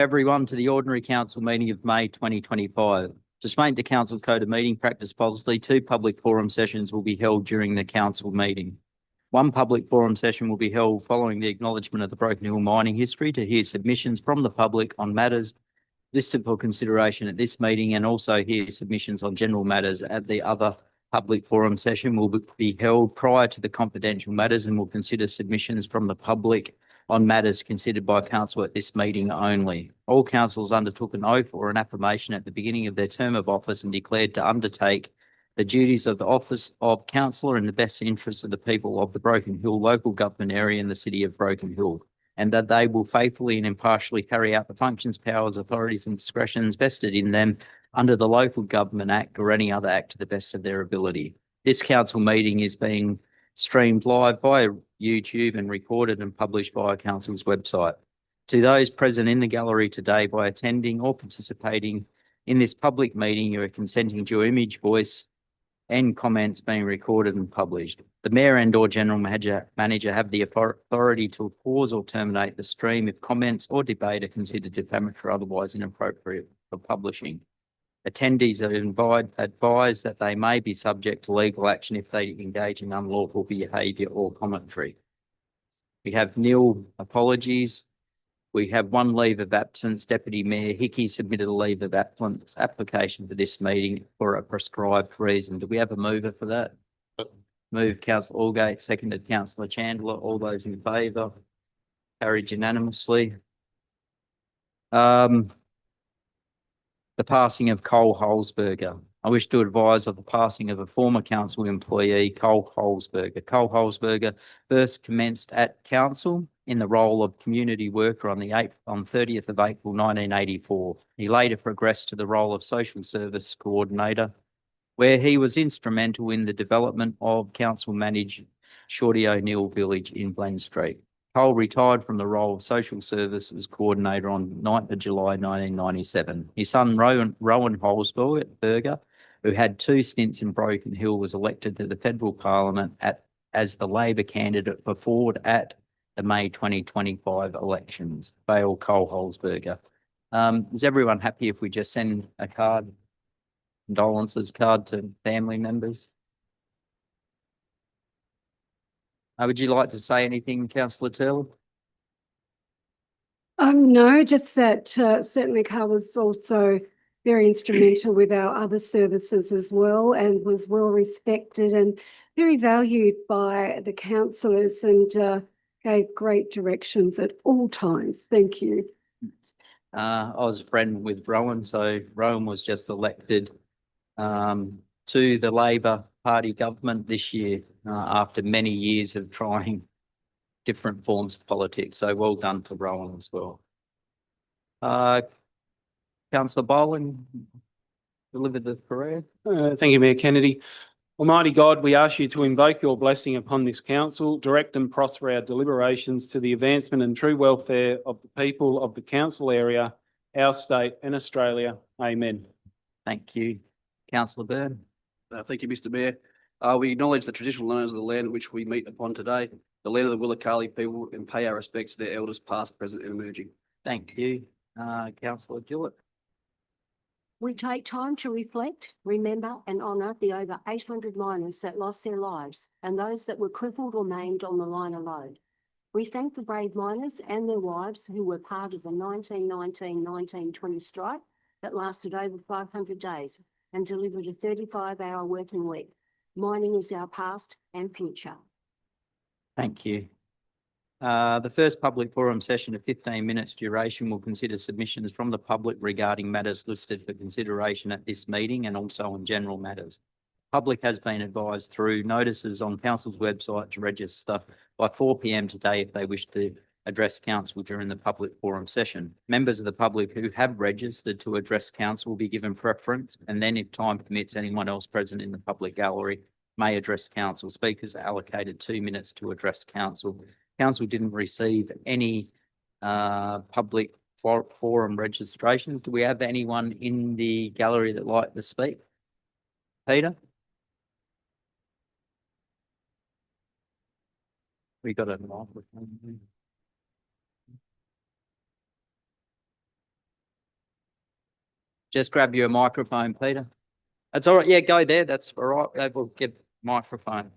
Everyone to the Ordinary Council meeting of May 2025. Pursuant to Council Code of Meeting Practice Policy, 2 public forum sessions will be held during the council meeting. 1 public forum session will be held following the acknowledgement of the Broken Hill mining history to hear submissions from the public on matters listed for consideration at this meeting, and also hear submissions on general matters. At the other public forum session will be held prior to the confidential matters and will consider submissions from the public on matters considered by council at this meeting only. All councillors undertook an oath or an affirmation at the beginning of their term of office and declared to undertake the duties of the office of councillor in the best interests of the people of the Broken Hill local government area in the city of Broken Hill, and that they will faithfully and impartially carry out the functions, powers, authorities and discretions vested in them under the Local Government Act or any other act to the best of their ability. This council meeting is being streamed live via YouTube and recorded and published via council's website. To those present in the gallery today by attending or participating in this public meeting, you are consenting to your image, voice and comments being recorded and published. The Mayor and/or General Manager have the authority to pause or terminate the stream if comments or debate are considered defamatory or otherwise inappropriate for publishing. Attendees are advised that they may be subject to legal action if they engage in unlawful behaviour or commentary. We have nil apologies. We have 1 leave of absence. Deputy Mayor Hickey submitted a leave of absence application for this meeting for a prescribed reason. Do we have a mover for that? Move Councillor Allgate, seconded Councillor Chandler. All those in favour? Carried unanimously. The passing of Cole Holzberger. I wish to advise of the passing of a former council employee, Cole Holzberger. Cole Holzberger first commenced at council in the role of community worker on 30th of April 1984. He later progressed to the role of social service coordinator, where he was instrumental in the development of council-managed Shorty O'Neill Village in Glen Street. Cole retired from the role of social services coordinator on 9th of July 1997. His son, Rowan Holzberger, who had 2 stints in Broken Hill, was elected to the federal parliament as the Labor candidate for Ford at the May 2025 elections. Bail Cole Holzberger. Is everyone happy if we just send a condolences card to family members? Would you like to say anything, Councillor Turley? No, just that certainly Carl was also very instrumental with our other services as well, and was well respected and very valued by the councillors, and gave great directions at all times. Thank you. I was a friend with Rowan, so Rowan was just elected to the Labor Party government this year after many years of trying different forms of politics. So well done to Rowan as well. Councillor Boland, deliver the prayer. Thank you, Mayor Kennedy. Almighty God, we ask you to invoke your blessing upon this council, direct and prosper our deliberations to the advancement and true welfare of the people of the council area, our state and Australia. Amen. Thank you. Councillor Byrne. Thank you, Mr. Mayor. We acknowledge the traditional owners of the land which we meet upon today, the land of the Willakali people, and pay our respects to their elders past, present and emerging. Thank you. Councillor Gillett. We take time to reflect, remember and honour the over 800 miners that lost their lives and those that were crippled or maimed on the liner load. We thank the brave miners and their wives who were part of the 1919-1920 strike that lasted over 500 days and delivered a 35-hour working week. Mining is our past and future. Thank you. The first public forum session of 15 minutes duration will consider submissions from the public regarding matters listed for consideration at this meeting and also on general matters. Public has been advised through notices on council's website to register by 4 p.m. today if they wish to address council during the public forum session. Members of the public who have registered to address council will be given preference, and then if time permits, anyone else present in the public gallery may address council. Speakers are allocated 2 minutes to address council. Council didn't receive any public forum registrations. Do we have anyone in the gallery that like to speak? Peter? We got a microphone. Just grab your microphone, Peter. That's all right. Yeah, go there. That's all right. They will get microphone.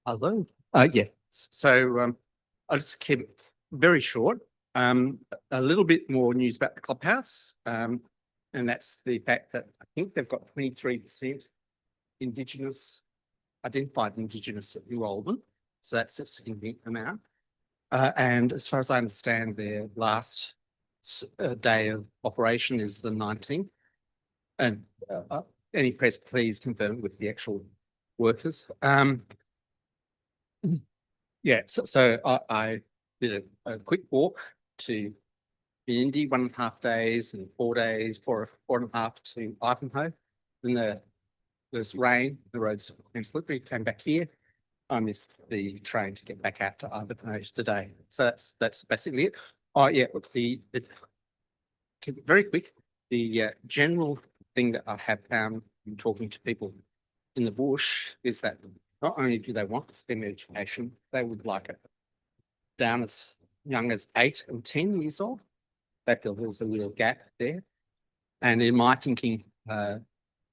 Hello. Yeah, I'll just keep it very short. A little bit more news about the clubhouse. And that's the fact that I think they've got 23% Indigenous, identified Indigenous enrolment. So that's a significant amount. And as far as I understand, their last day of operation is the 19th. And any press, please confirm with the actual workers. Yeah, so I did a quick walk to Indy, 1.5 days, and 4 days, four and a half to Ivanhoe. Then there's rain, the roads been slippery, came back here. I missed the train to get back out to Ivanhoe today. So that's basically it. Oh yeah, look, keep it very quick. The general thing that I have found in talking to people in the bush is that not only do they want STEM education, they would like it down as young as 8 and 10 years old. They feel there's a real gap there. And in my thinking,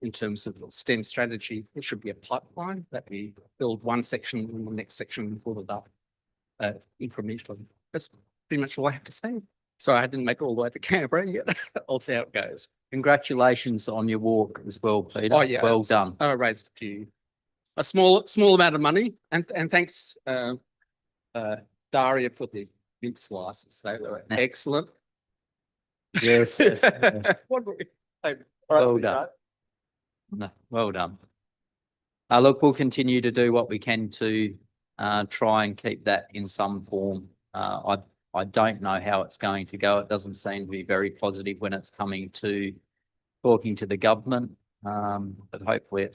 in terms of STEM strategy, there should be a pipeline that we build one section and the next section build it up incrementally. That's pretty much all I have to say. Sorry, I didn't make it all the way to Canberra yet. I'll see how it goes. Congratulations on your walk as well, Peter. Oh yeah, Well done. I raised a small amount of money, and thanks Daria for the mint slices. They were excellent. Yes. What do we- all right, Well see done. that. No, well done. Look, we'll continue to do what we can to try and keep that in some form. I don't know how it's going to go. It doesn't seem to be very positive when it's coming to talking to the government. But hopefully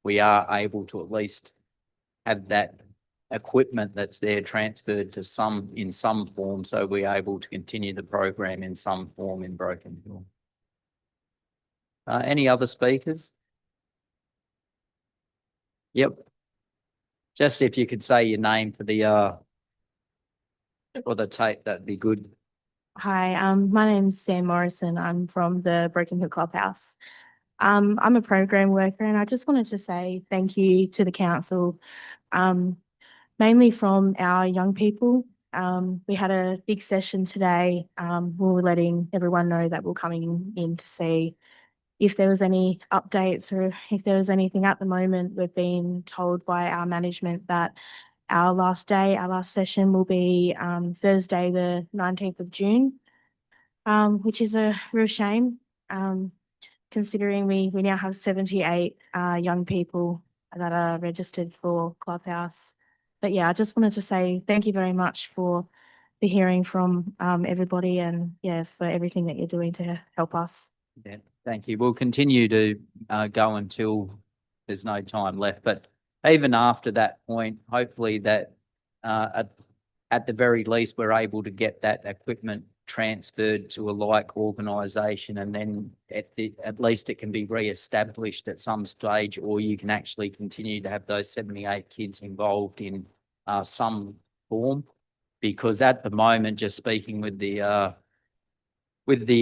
we are able to at least have that equipment that's there transferred to in some form, so we're able to continue the program in some form in Broken Hill. Any other speakers? Yep. Just if you could say your name for the tape, that'd be good. Hi, my name's Sam Morrison. I'm from the Broken Hill Clubhouse. I'm a program worker, and I just wanted to say thank you to the council, mainly from our young people. We had a big session today. We were letting everyone know that we're coming in to see if there was any updates or if there was anything at the moment. We've been told by our management that our last session will be Thursday, the 19th of June, which is a real shame, considering we now have 78 young people that are registered for Clubhouse. But yeah, I just wanted to say thank you very much for the hearing from everybody, and yeah, for everything that you're doing to help us. Yeah, thank you. We'll continue to go until there's no time left, but even after that point, hopefully that at the very least, we're able to get that equipment transferred to a like organisation, and then at least it can be re-established at some stage, or you can actually continue to have those 78 kids involved in some form. Because at the moment, just speaking with the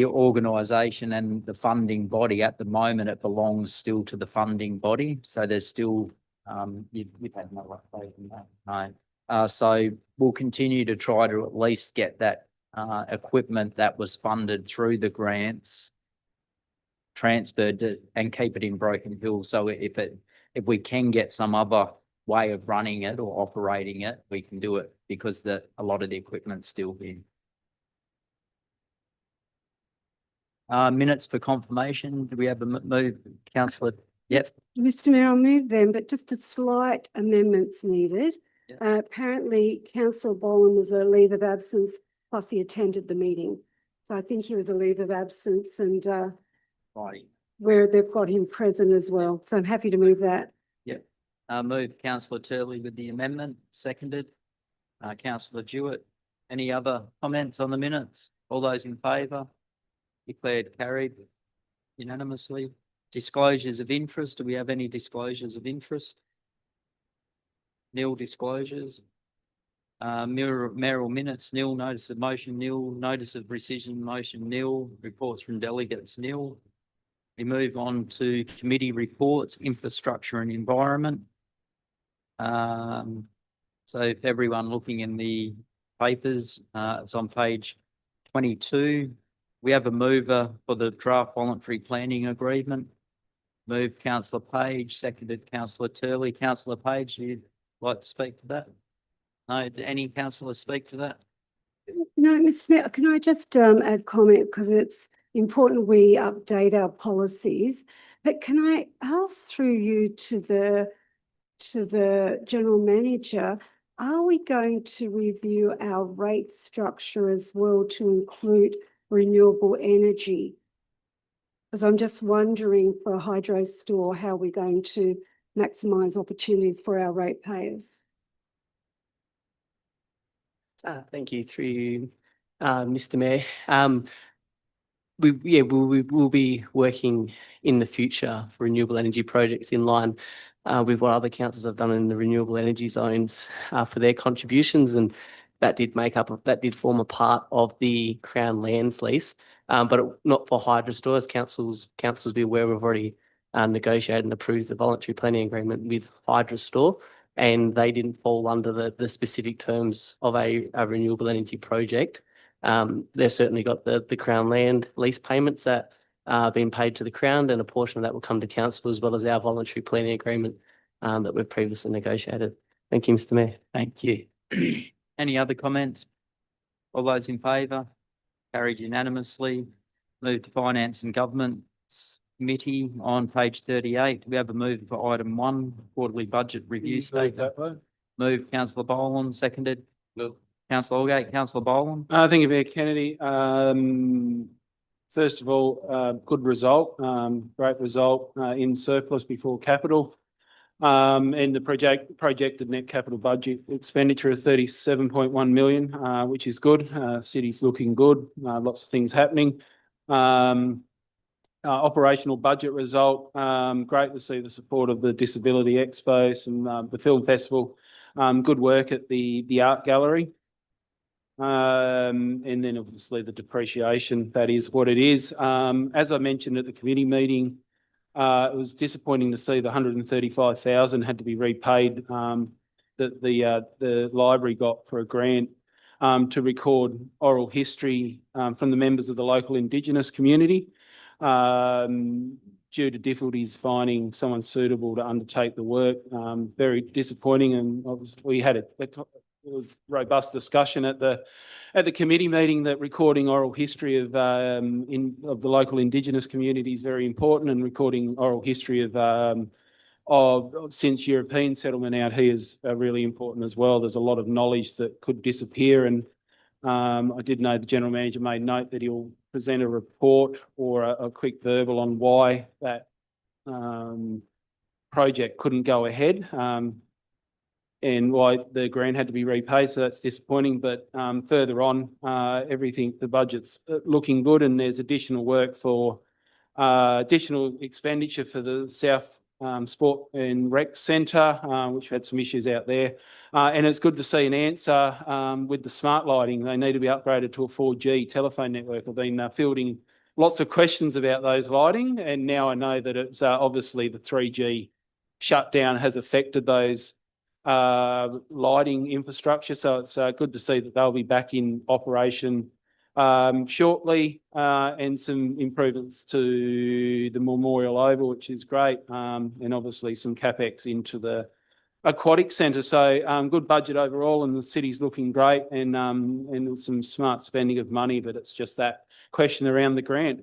organisation and the funding body, at the moment it belongs still to the funding body. So there's still you've had no update on that, no. So we'll continue to try to at least get that equipment that was funded through the grants transferred and keep it in Broken Hill. So if we can get some other way of running it or operating it, we can do it, because a lot of the equipment's still here. Minutes for confirmation. Do we have a move, councillor? Yep. Mr Mayor, I'll move them, but just a slight amendments needed. Yep. Apparently Councillor Boland was a leave of absence, plus he attended the meeting. So I think he was a leave of absence, and Right. where they've got him present as well. So I'm happy to move that. Yep. Move councillor Turley with the amendment, seconded. Councillor Jewett, any other comments on the minutes? All those in favour? Declared carried. unanimously. Disclosures of interest. Do we have any disclosures of interest? Nil disclosures. Mayoral minutes, nil. Notice of motion, nil. Notice of rescission motion, nil. Reports from delegates, nil. We move on to committee reports, infrastructure and environment. So if everyone looking in the papers, it's on page 22. We have a mover for the draft voluntary planning agreement. Moved Councillor Page, seconded Councillor Turley. Councillor Page, you'd like to speak to that? No, any councillors speak to that? No, Mr. Mayor, can I just add comment because it's important we update our policies. But can I ask through you to the general manager, are we going to review our rate structure as well to include renewable energy? Because I'm just wondering for Hydro Store, how we're going to maximise opportunities for our ratepayers. Thank you through you, Mr. Mayor. We'll be working in the future for renewable energy projects in line with what other councils have done in the renewable energy zones for their contributions, and that did form a part of the Crown Lands lease, but not for Hydrostore. As councils be aware, we've already negotiated and approved the voluntary planning agreement with Hydrostore, and they didn't fall under the specific terms of a renewable energy project. They've certainly got the Crown Land lease payments that are being paid to the Crown, and a portion of that will come to council, as well as our voluntary planning agreement that we've previously negotiated. Thank you, Mr. Mayor. Thank you. Any other comments? All those in favour? Carried unanimously. Move to Finance and Government Committee on page 38. We have a move for item 1, quarterly budget review statement. Move Councillor Boland, seconded. No. Councillor Holgate, Councillor Boland. Thank you, Mayor Kennedy. First of all, good result, great result in surplus before capital. And the projected net capital budget expenditure of 37.1 million, which is good. City's looking good, lots of things happening. Operational budget result, great to see the support of the Disability Expo and the film festival. Good work at the art gallery. And then obviously the depreciation, that is what it is. As I mentioned at the committee meeting, it was disappointing to see the 135,000 had to be repaid that the library got for a grant to record oral history from the members of the local Indigenous community due to difficulties finding someone suitable to undertake the work. Very disappointing, and obviously we had it was robust discussion at the committee meeting that recording oral history of the local Indigenous community is very important, and recording oral history of since European settlement out here is really important as well. There's a lot of knowledge that could disappear, and I did know the general manager made note that he'll present a report or a quick verbal on why that project couldn't go ahead. And why the grant had to be repaid, so that's disappointing. But further on, everything, the budget's looking good, and there's additional work for additional expenditure for the South Sport and Rec Centre, which had some issues out there. And it's good to see an answer with the smart lighting. They need to be upgraded to a 4G telephone network. I've been fielding lots of questions about those lighting, and now I know that it's obviously the 3G shutdown has affected those lighting infrastructure. So it's good to see that they'll be back in operation shortly, and some improvements to the Memorial Oval, which is great, and obviously some capex into the aquatic centre. So good budget overall, and the city's looking great, and some smart spending of money, but it's just that question around the grant.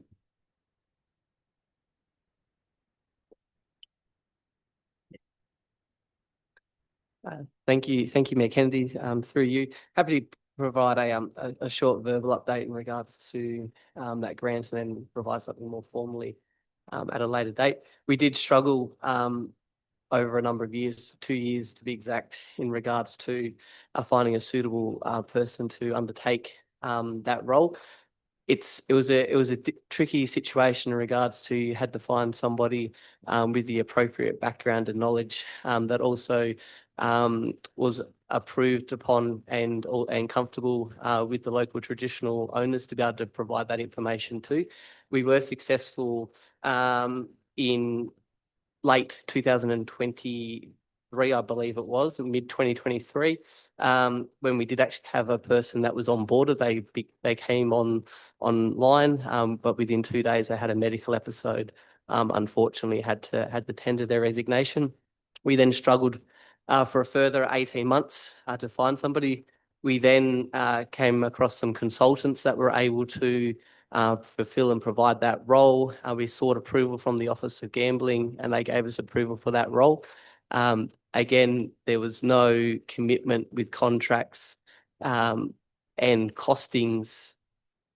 Thank you, Mayor Kennedy. Through you, happy to provide a short verbal update in regards to that grant, and then provide something more formally at a later date. We did struggle over a number of years, 2 years to be exact, in regards to finding a suitable person to undertake that role. it was a tricky situation in regards to you had to find somebody with the appropriate background and knowledge that also was approved upon and comfortable with the local traditional owners to be able to provide that information to. We were successful in late 2023, I believe it was, mid 2023, when we did actually have a person that was on board. They came online, but within 2 days they had a medical episode. Unfortunately, had to tender their resignation. We then struggled for a further 18 months to find somebody. We then came across some consultants that were able to fulfill and provide that role. We sought approval from the Office of Gambling and they gave us approval for that role. Again, there was no commitment with contracts and costings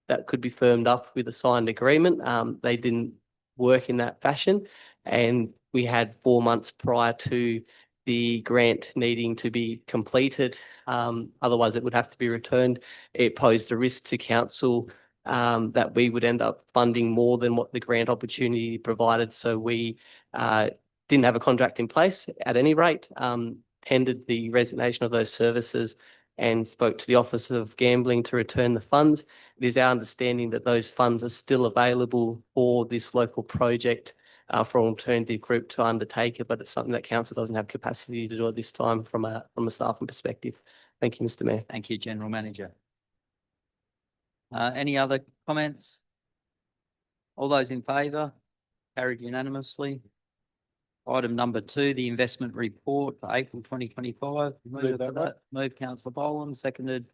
that could be firmed up with a signed agreement. They didn't work in that fashion. And we had 4 months prior to the grant needing to be completed. Otherwise, it would have to be returned. It posed a risk to council that we would end up funding more than what the grant opportunity provided. So we didn't have a contract in place at any rate, tendered the resignation of those services and spoke to the Office of Gambling to return the funds. It is our understanding that those funds are still available for this local project for an alternative group to undertake it, but it's something that council doesn't have capacity to do at this time from a staffing perspective. Thank you, Mr. Mayor. Thank you, General Manager. Any other comments? All those in favour? Carried unanimously. Item number 2, the investment report for April 2025. Move that, right. Move councillor Boland, seconded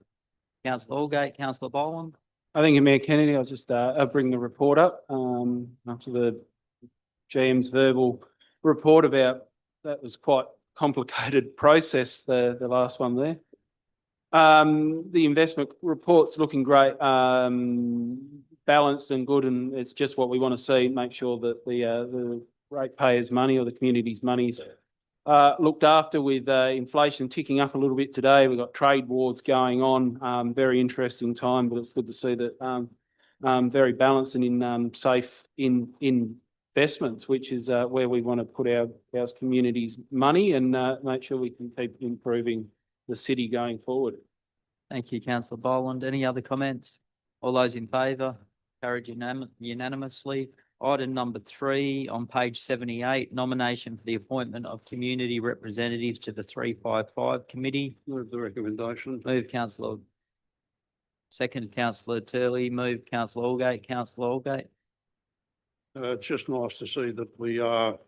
councillor Allgate. Councillor Boland. I think, Mayor Kennedy, I'll just bring the report up after the GM's verbal report about that was quite complicated process, the last one there. The investment report's looking great, balanced and good, and it's just what we want to see, make sure that the ratepayers' money or the community's money's looked after. With inflation ticking up a little bit today, we've got trade wars going on, very interesting time, but it's good to see that very balanced and in safe investments, which is where we want to put our community's money and make sure we can keep improving the city going forward. Thank you, councillor Boland. Any other comments? All those in favour? Carried unanimously. Item number 3 on page 78, nomination for the appointment of community representatives to the 355 committee. Move the recommendation. Move councillor. Second, councillor Turley. Move councillor Allgate. Councillor Allgate. It's just nice to see that we are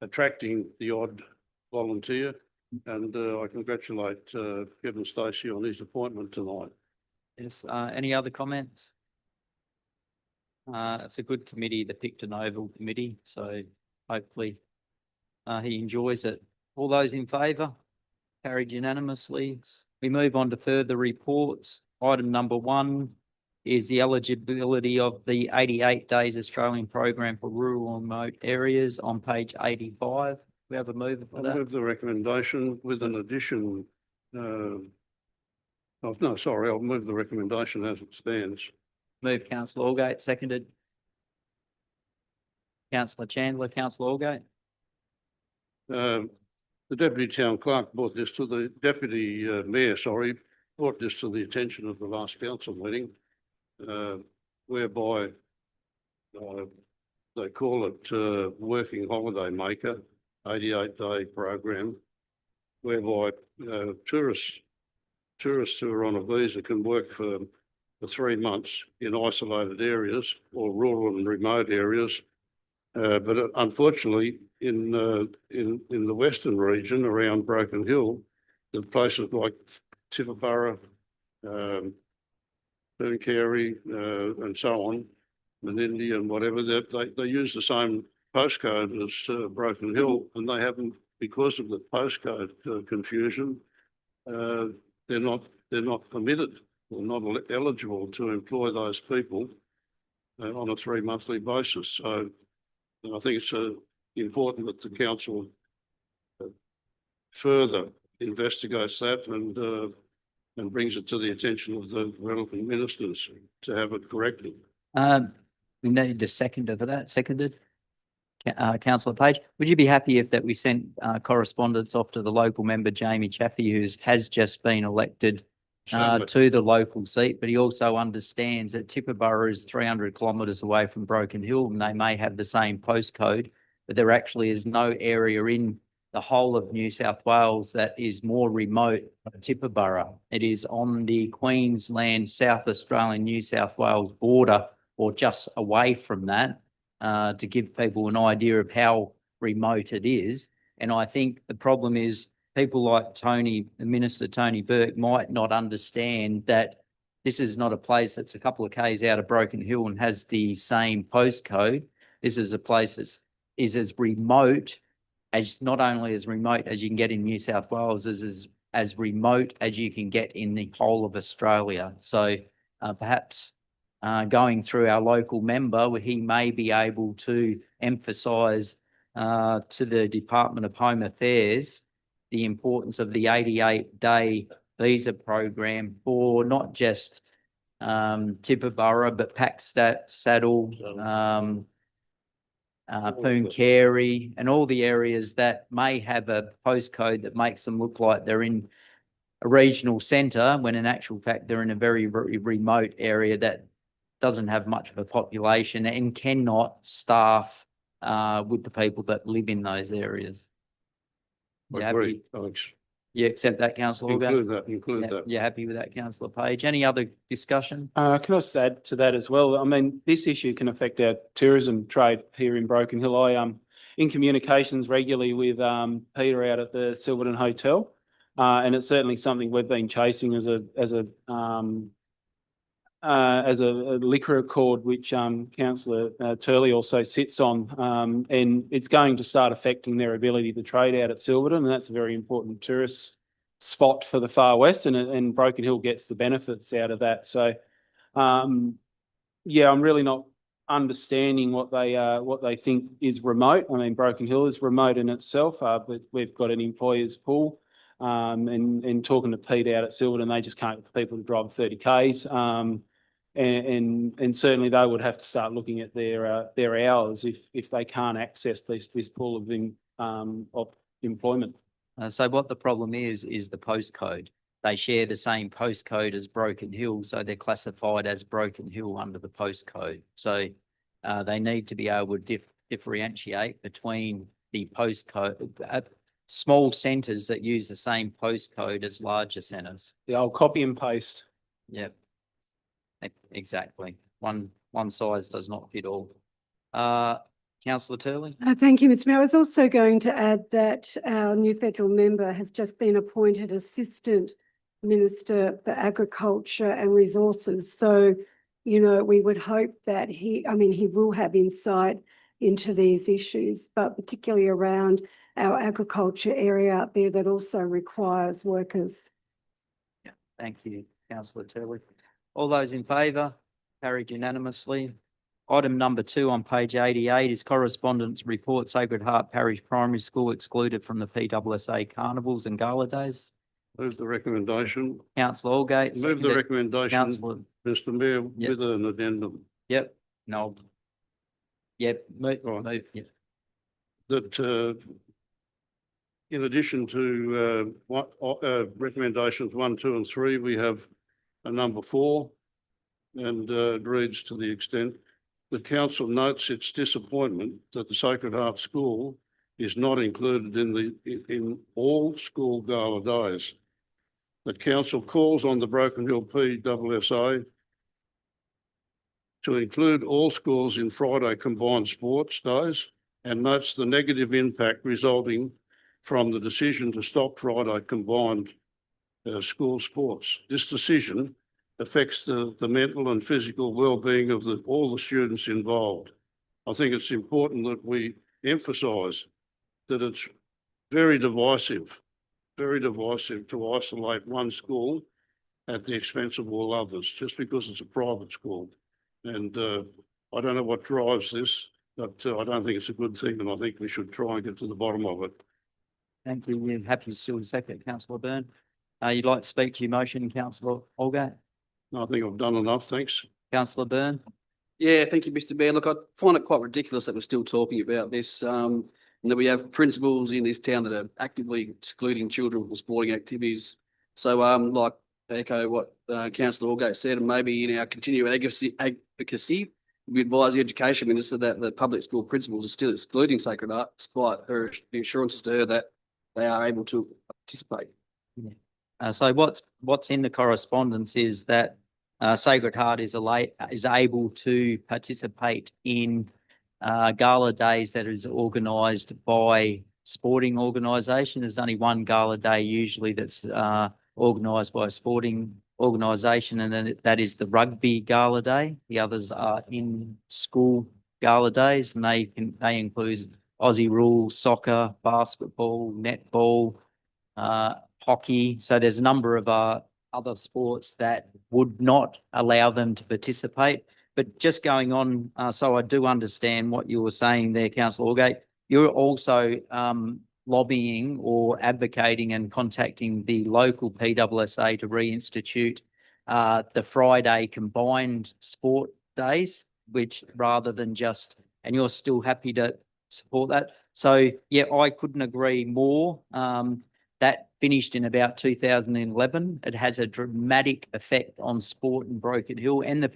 attracting the odd volunteer, and I congratulate Kevin Stacey on his appointment tonight. Yes. Any other comments? It's a good committee, the Picton Oval Committee, so hopefully he enjoys it. All those in favour? Carried unanimously. We move on to further reports. Item number 1 is the eligibility of the 88 Days Australian Program for Rural and Remote Areas on page 85. We have a mover for I'll that. move the recommendation with an addition. I'll move the recommendation as it stands. Move councillor Allgate, seconded. Councillor Chandler. Councillor Allgate. The deputy town clerk brought this to the deputy mayor, brought this to the attention of the last council meeting, whereby they call it working holiday maker, 88-day program, whereby tourists who are on a visa can work for 3 months in isolated areas or rural and remote areas. But unfortunately, in the western region around Broken Hill, the places like Tibooburra, Carey, and so on, Menindee and whatever, they use the same postcode as Broken Hill, and they haven't, because of the postcode confusion, they're not permitted or not eligible to employ those people on a 3-monthly basis. So I think it's important that the council further investigates that and brings it to the attention of the relevant ministers to have it corrected. We need a seconder for that. Seconded. Councillor Page, would you be happy if that we sent correspondence off to the local member, Jamie Chaffey, who has just been elected Certainly. to the local seat, but he also understands that Tibooburra is 300 kilometres away from Broken Hill, and they may have the same postcode, but there actually is no area in the whole of New South Wales that is more remote than Tibooburra. It is on the Queensland, South Australian, New South Wales border, or just away from that, to give people an idea of how remote it is. And I think the problem is people like Minister Tony Burke might not understand that this is not a place that's a couple of k's out of Broken Hill and has the same postcode. This is a place that is as remote as, not only as remote as you can get in New South Wales, as remote as you can get in the whole of Australia. So perhaps going through our local member, he may be able to emphasise to the Department of Home Affairs the importance of the 88-day visa program for not just Tibooburra, but Paxtat, Saddle, Pooncarie, and all the areas that may have a postcode that makes them look like they're in a regional centre, when in actual fact they're in a very, very remote area that doesn't have much of a population and cannot staff with the people that live in those areas. You Agree, happy? Alex. You accept that, councillor Hallgate? Include that. You're happy with that, councillor Page? Any other discussion? Can I just add to that as well? I mean, this issue can affect our tourism trade here in Broken Hill. I am in communications regularly with Peter out at the Silverton Hotel, and it's certainly something we've been chasing as a liquor accord, which Councillor Turley also sits on, and it's going to start affecting their ability to trade out at Silverton, and that's a very important tourist spot for the Far West, and Broken Hill gets the benefits out of that. So, yeah, I'm really not understanding what they think is remote. I mean, Broken Hill is remote in itself, but we've got an employers pool, and talking to Pete out at Silverton, they just can't get people to drive 30 k's. And certainly they would have to start looking at their hours if they can't access this pool of employment. So what the problem is the postcode. They share the same postcode as Broken Hill, so they're classified as Broken Hill under the postcode. So they need to be able to differentiate between the postcode, small centres that use the same postcode as larger centres. The old copy and paste. Yep. Exactly. One size does not fit all. Councillor Turley? Thank you, Mr Mayor. I was also going to add that our new federal member has just been appointed Assistant Minister for Agriculture and Resources. So, you know, we would hope that he will have insight into these issues, but particularly around our agriculture area out there that also requires workers. Yeah, thank you, Councillor Turley. All those in favour? Carried unanimously. Item number 2 on page 88 is correspondence report, Sacred Heart Parish Primary School excluded from the PWSA carnivals and gala days. Move the recommendation. Councillor Allgate. Move the seconded. recommendation, Councillor, Mr Mayor, Yep. with an addendum yep, no. Yep, move, Right. yep. that in addition to recommendations 1, 2 and 3, we have a number 4, and it reads, to the extent the council notes its disappointment that the Sacred Heart School is not included in all school gala days. The council calls on the Broken Hill PWSA to include all schools in Friday combined sports days, and notes the negative impact resulting from the decision to stop Friday combined school sports. This decision affects the mental and physical well-being of all the students involved. I think it's important that we emphasise that it's very divisive to isolate one school at the expense of all others, just because it's a private school. And I don't know what drives this, but I don't think it's a good thing, and I think we should try and get to the bottom of it. Thank you. You're happy to still second, Councillor Byrne. You'd like to speak to your motion, Councillor Allgate? I think I've done enough, thanks. Councillor Byrne? Yeah, thank you, Mr. Mayor. Look, I find it quite ridiculous that we're still talking about this, and that we have principals in this town that are actively excluding children from sporting activities. So, like, echo what Councillor Allgate said, and maybe in our continuing advocacy, we advise the Education Minister that the public school principals are still excluding Sacred Heart, despite her the assurances to her that they are able to participate. So what's in the correspondence is that Sacred Heart is able to participate in gala days that is organised by sporting organisation. There's only one gala day usually that's organised by a sporting organisation, and then that is the rugby gala day. The others are in school gala days, and they include Aussie rules, soccer, basketball, netball, hockey. So there's a number of other sports that would not allow them to participate. But just going on, so I do understand what you were saying there, Councillor Allgate. You're also lobbying or advocating and contacting the local PWSA to reinstitute the Friday combined sport days, which rather than just, and you're still happy to support that. So yeah, I couldn't agree more. That finished in about 2011. It has a dramatic effect on sport in Broken Hill and the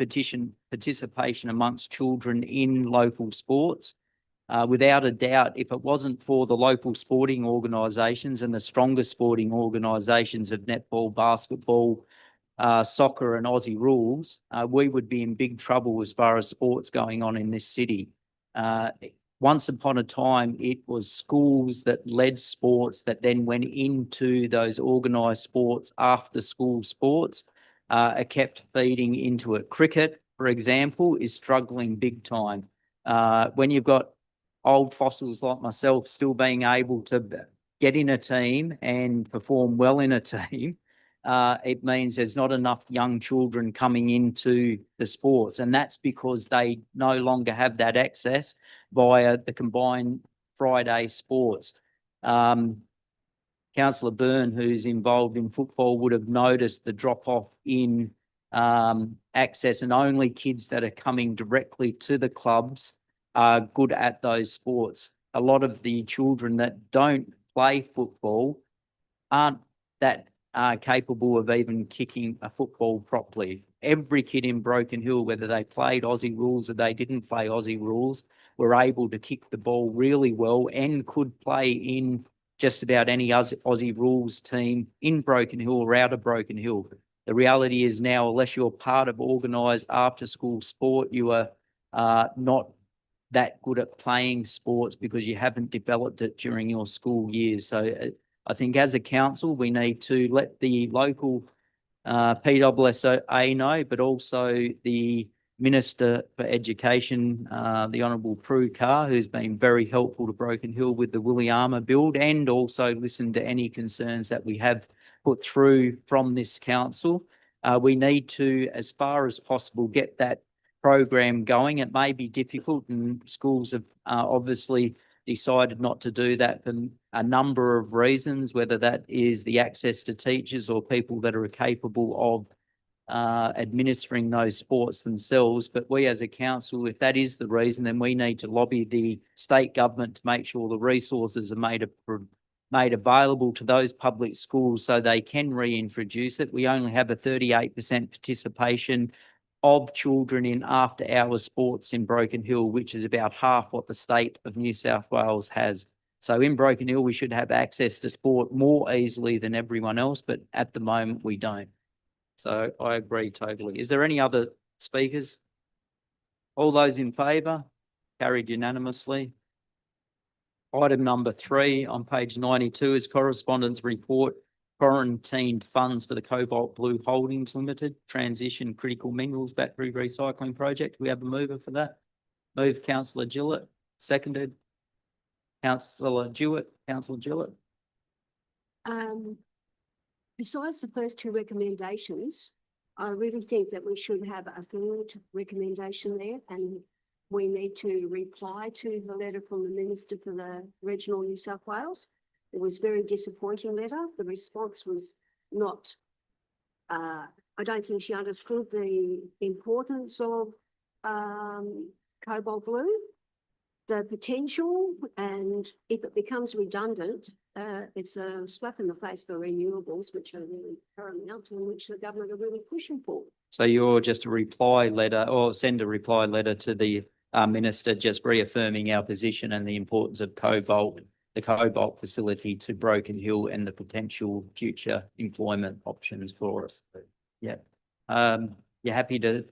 participation amongst children in local sports. Without a doubt, if it wasn't for the local sporting organisations and the stronger sporting organisations of netball, basketball, soccer and Aussie rules, we would be in big trouble as far as sports going on in this city. Once upon a time, it was schools that led sports that then went into those organised sports, after school sports. It kept feeding into it. Cricket, for example, is struggling big time. When you've got old fossils like myself still being able to get in a team and perform well in a team, it means there's not enough young children coming into the sports. And that's because they no longer have that access via the combined Friday sports. Councillor Byrne, who's involved in football, would have noticed the drop-off in access, and only kids that are coming directly to the clubs are good at those sports. A lot of the children that don't play football aren't that capable of even kicking a football properly. Every kid in Broken Hill, whether they played Aussie rules or they didn't play Aussie rules, were able to kick the ball really well and could play in just about any Aussie rules team in Broken Hill or out of Broken Hill. The reality is now, unless you're part of organised after-school sport, you are not that good at playing sports because you haven't developed it during your school years. So I think as a council, we need to let the local PWSA know, but also the Minister for Education, the Honourable Prue Carr, who's been very helpful to Broken Hill with the Willie Armour build, and also listened to any concerns that we have put through from this council. We need to, as far as possible, get that program going. It may be difficult, and schools have obviously decided not to do that for a number of reasons, whether that is the access to teachers or people that are capable of administering those sports themselves. But we as a council, if that is the reason, then we need to lobby the state government to make sure the resources are made available to those public schools so they can reintroduce it. We only have a 38% participation of children in after-hours sports in Broken Hill, which is about half what the state of New South Wales has. So in Broken Hill, we should have access to sport more easily than everyone else, but at the moment we don't. So I agree totally. Is there any other speakers? All those in favour? Carried unanimously. Item number 3 on page 92 is correspondence report, quarantined funds for the Cobalt Blue Holdings Limited Transition Critical Minerals Battery Recycling Project. We have a mover for that. Move Councillor Gillett, seconded Councillor Jewett. Councillor Gillett. Besides the first 2 recommendations, I really think that we should have a third recommendation there, and we need to reply to the letter from the Minister for the Regional New South Wales. It was a very disappointing letter. The response was not, I don't think she understood the importance of cobalt blue. The potential, and if it becomes redundant, it's a slap in the face for renewables, which are really paramount and which the government are really pushing for. So you're just a reply letter or send a reply letter to the minister, just reaffirming our position and the importance of cobalt, the cobalt facility to Broken Hill and the potential future employment options for us. Yeah. You're happy to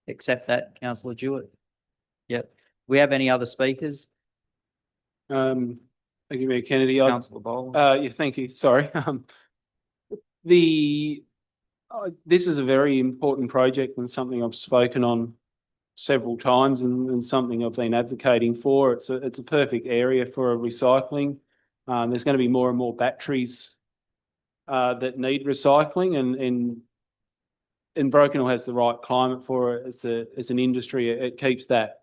accept that, councillor Jewett? Yep. We have any other speakers? Thank you, Mayor Kennedy. Councillor Boland? Yeah, thank you. Sorry. This is a very important project and something I've spoken on several times and something I've been advocating for. It's a perfect area for recycling. There's going to be more and more batteries that need recycling, and Broken Hill has the right climate for it. It's an industry. It keeps that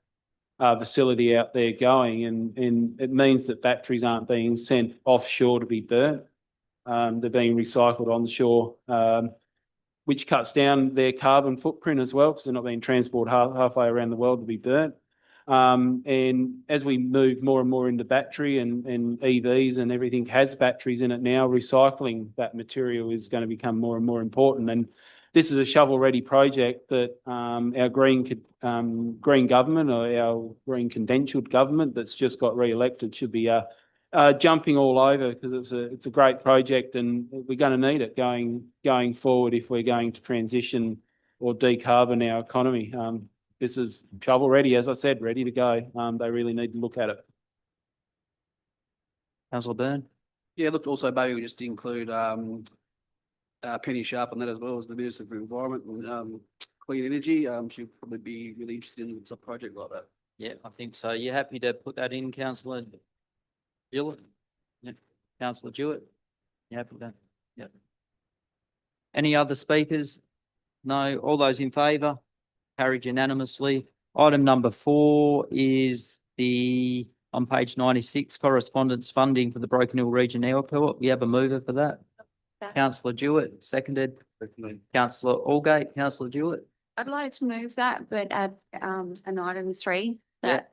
facility out there going, and it means that batteries aren't being sent offshore to be burnt. They're being recycled onshore, which cuts down their carbon footprint as well, because they're not being transported halfway around the world to be burnt. And as we move more and more into battery and EVs and everything has batteries in it now, recycling that material is going to become more and more important. And this is a shovel-ready project that our green government, or our green credentialed government that's just got re-elected, should be jumping all over, because it's a great project and we're going to need it going forward if we're going to transition or decarbon our economy. This is shovel-ready, as I said, ready to go. They really need to look at it. Councillor Byrne? Yeah, look, also maybe we just include Penny Sharp on that as well as the Minister for Environment and Clean Energy. She'd probably be really interested in a project like that. Yeah, I think so. You happy to put that in, councillor Jewett? Yeah. Councillor Jewett? You happy with that? Yeah. Any other speakers? No. All those in favour? Carried unanimously. Item number 4 is on page 96, correspondence funding for the Broken Hill Region Airport. We have a mover for that. Councillor Jewett, seconded. Councillor Allgate. Councillor Jewett. I'd like to move that, but add an item 3 that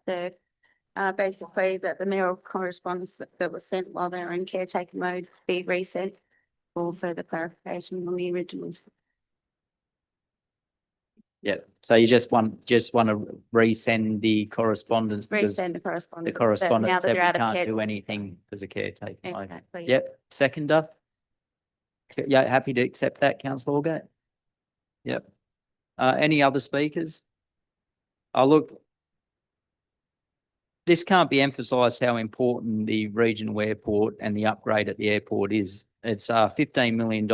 basically that the mayoral correspondence that was sent while they were in caretaker mode be resent for further clarification on the originals. Yeah. So you just want to resend the correspondence because Resend the correspondence. the correspondence now that said we you're out of can't care- do anything as a caretaker. Exactly. Yep. Seconder. Yeah, happy to accept that, councillor Allgate. Yep. Any other speakers? Look, this can't be emphasised how important the regional airport and the upgrade at the airport is. It's $15 million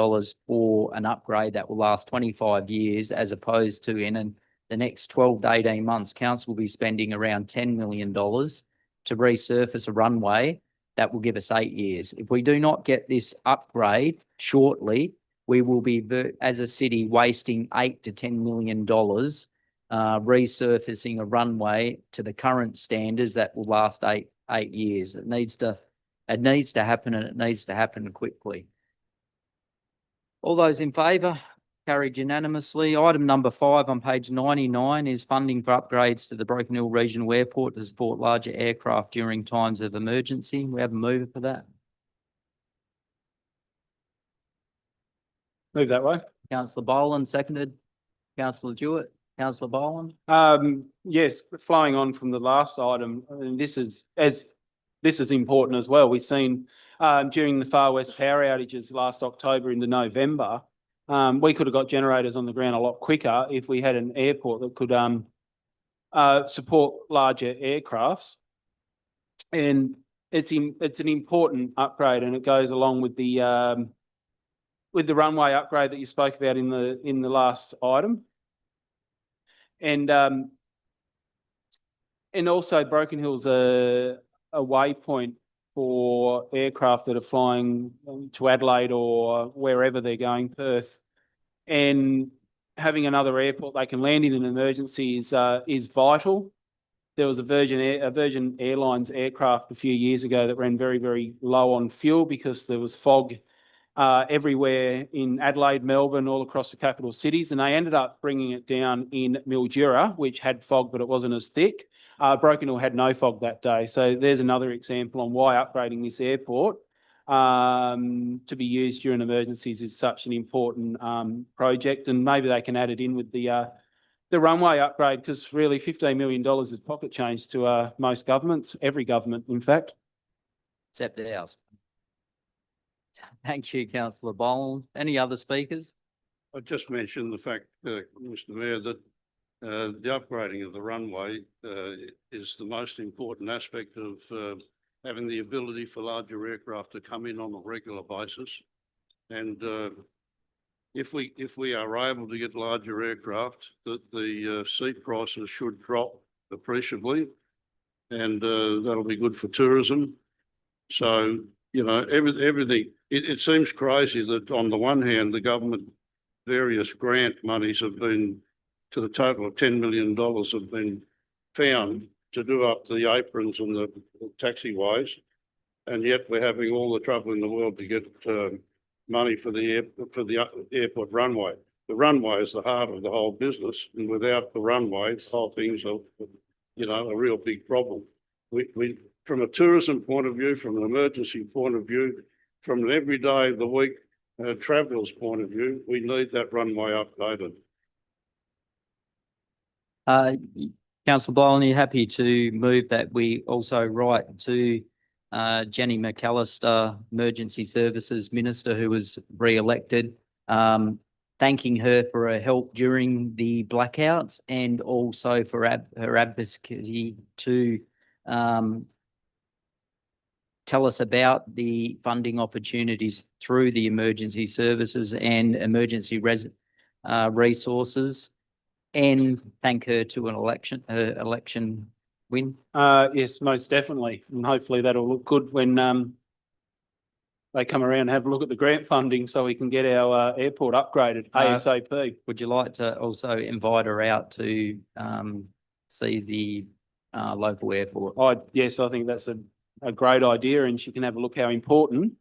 for an upgrade that will last 25 years, as opposed to in the next 12 to 18 months, council will be spending around $10 million to resurface a runway that will give us 8 years. If we do not get this upgrade shortly, we will be, as a city, wasting $8 to $10 million resurfacing a runway to the current standards that will last eight years. It needs to happen, and it needs to happen quickly. All those in favour? Carried unanimously. Item number 5 on page 99 is funding for upgrades to the Broken Hill Regional Airport to support larger aircraft during times of emergency. We have a mover for that. Move that way. Councillor Boland, seconded. Councillor Jewett. Councillor Boland. Yes, flowing on from the last item, and this is important as well. We've seen during the Far West power outages last October into November, we could have got generators on the ground a lot quicker if we had an airport that could support larger aircrafts. And it's an important upgrade, and it goes along with the runway upgrade that you spoke about in the last item. And also Broken Hill's a waypoint for aircraft that are flying to Adelaide or wherever they're going, Perth. And having another airport they can land in an emergency is vital. There was a Virgin Airlines aircraft a few years ago that ran very, very low on fuel because there was fog everywhere in Adelaide, Melbourne, all across the capital cities, and they ended up bringing it down in Mildura, which had fog, but it wasn't as thick. Broken Hill had no fog that day. So there's another example on why upgrading this airport to be used during emergencies is such an important project, and maybe they can add it in with the runway upgrade, because really $15 million is pocket change to most governments, every government, in fact. Except ours. Thank you, councillor Boland. Any other speakers? I just mentioned the fact, Mr Mayor, that the upgrading of the runway is the most important aspect of having the ability for larger aircraft to come in on a regular basis. And if we are able to get larger aircraft, the seat prices should drop appreciably, and that'll be good for tourism. So, you know, everything, it seems crazy that on the one hand, the government, various grant monies have been, to the total of $10 million have been found to do up the aprons and the taxiways. And yet we're having all the trouble in the world to get money for the airport runway. The runway is the heart of the whole business, and without the runway, the whole thing's a real big problem. We from a tourism point of view, from an emergency point of view, from an everyday of the week traveller's point of view, we need that runway updated. Councillor Boland, are you happy to move that we also write to Jenny McAllister, Emergency Services Minister, who was re-elected, thanking her for her help during the blackouts and also for her advocacy to tell us about the funding opportunities through the emergency services and emergency resources, and thank her to an election win. Yes, most definitely. And hopefully that'll look good when they come around and have a look at the grant funding so we can get our airport upgraded ASAP. Would you like to also invite her out to see the local airport? Yes, I think that's a great idea, and she can have a look how important.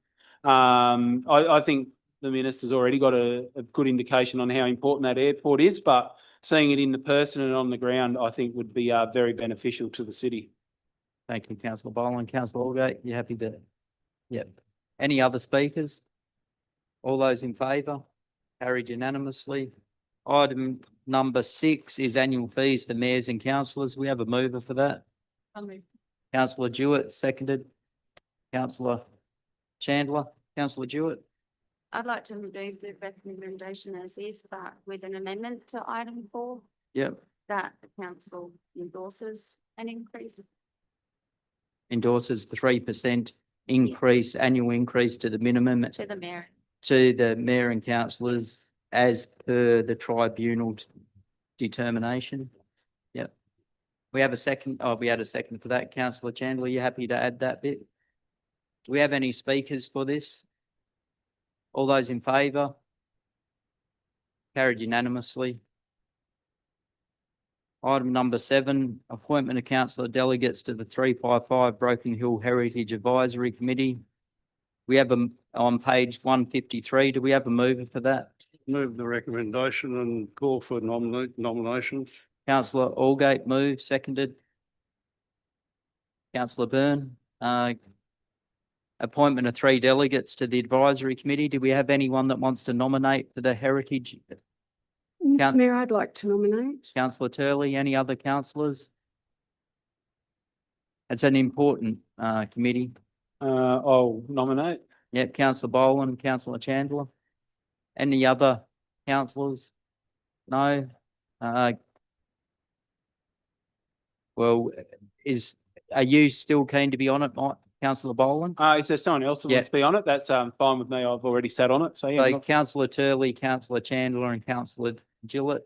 I think the minister's already got a good indication on how important that airport is, but seeing it in the person and on the ground, I think would be very beneficial to the city. Thank you, councillor Boland. Councillor Allgate, you happy to? Yep. Any other speakers? All those in favour? Carried unanimously. Item number 6 is annual fees for mayors and councillors. We have a mover for that. Councillor Jewett, seconded. Councillor Chandler. Councillor Jewett. I'd like to move the recommendation as is, but with an amendment to item 4. Yep. That the council endorses an increase. Endorses the 3% increase, annual increase to the minimum To the mayor. to the mayor and councillors as per the tribunal determination. Yep. We have a second. Oh, we had a second for that. Councillor Chandler, you happy to add that bit? Do we have any speakers for this? All those in favour? Carried unanimously. Item number 7, appointment of councillor delegates to the 355 Broken Hill Heritage Advisory Committee. We have on page 153. Do we have a mover for that? Move the recommendation and call for nominations. Councillor Allgate moved, seconded. Councillor Byrne. Appointment of 3 delegates to the advisory committee. Do we have anyone that wants to nominate for the heritage? Mr Mayor, I'd like to nominate. Councillor Turley, any other councillors? It's an important committee. I'll nominate. Yep, Councillor Boland, Councillor Chandler. Any other councillors? No. Well, are you still keen to be on it, Councillor Boland? Is there someone else that Yeah. wants to be on it? That's fine with me. I've already sat on it. So yeah. So councillor Turley, councillor Chandler and councillor Gillett.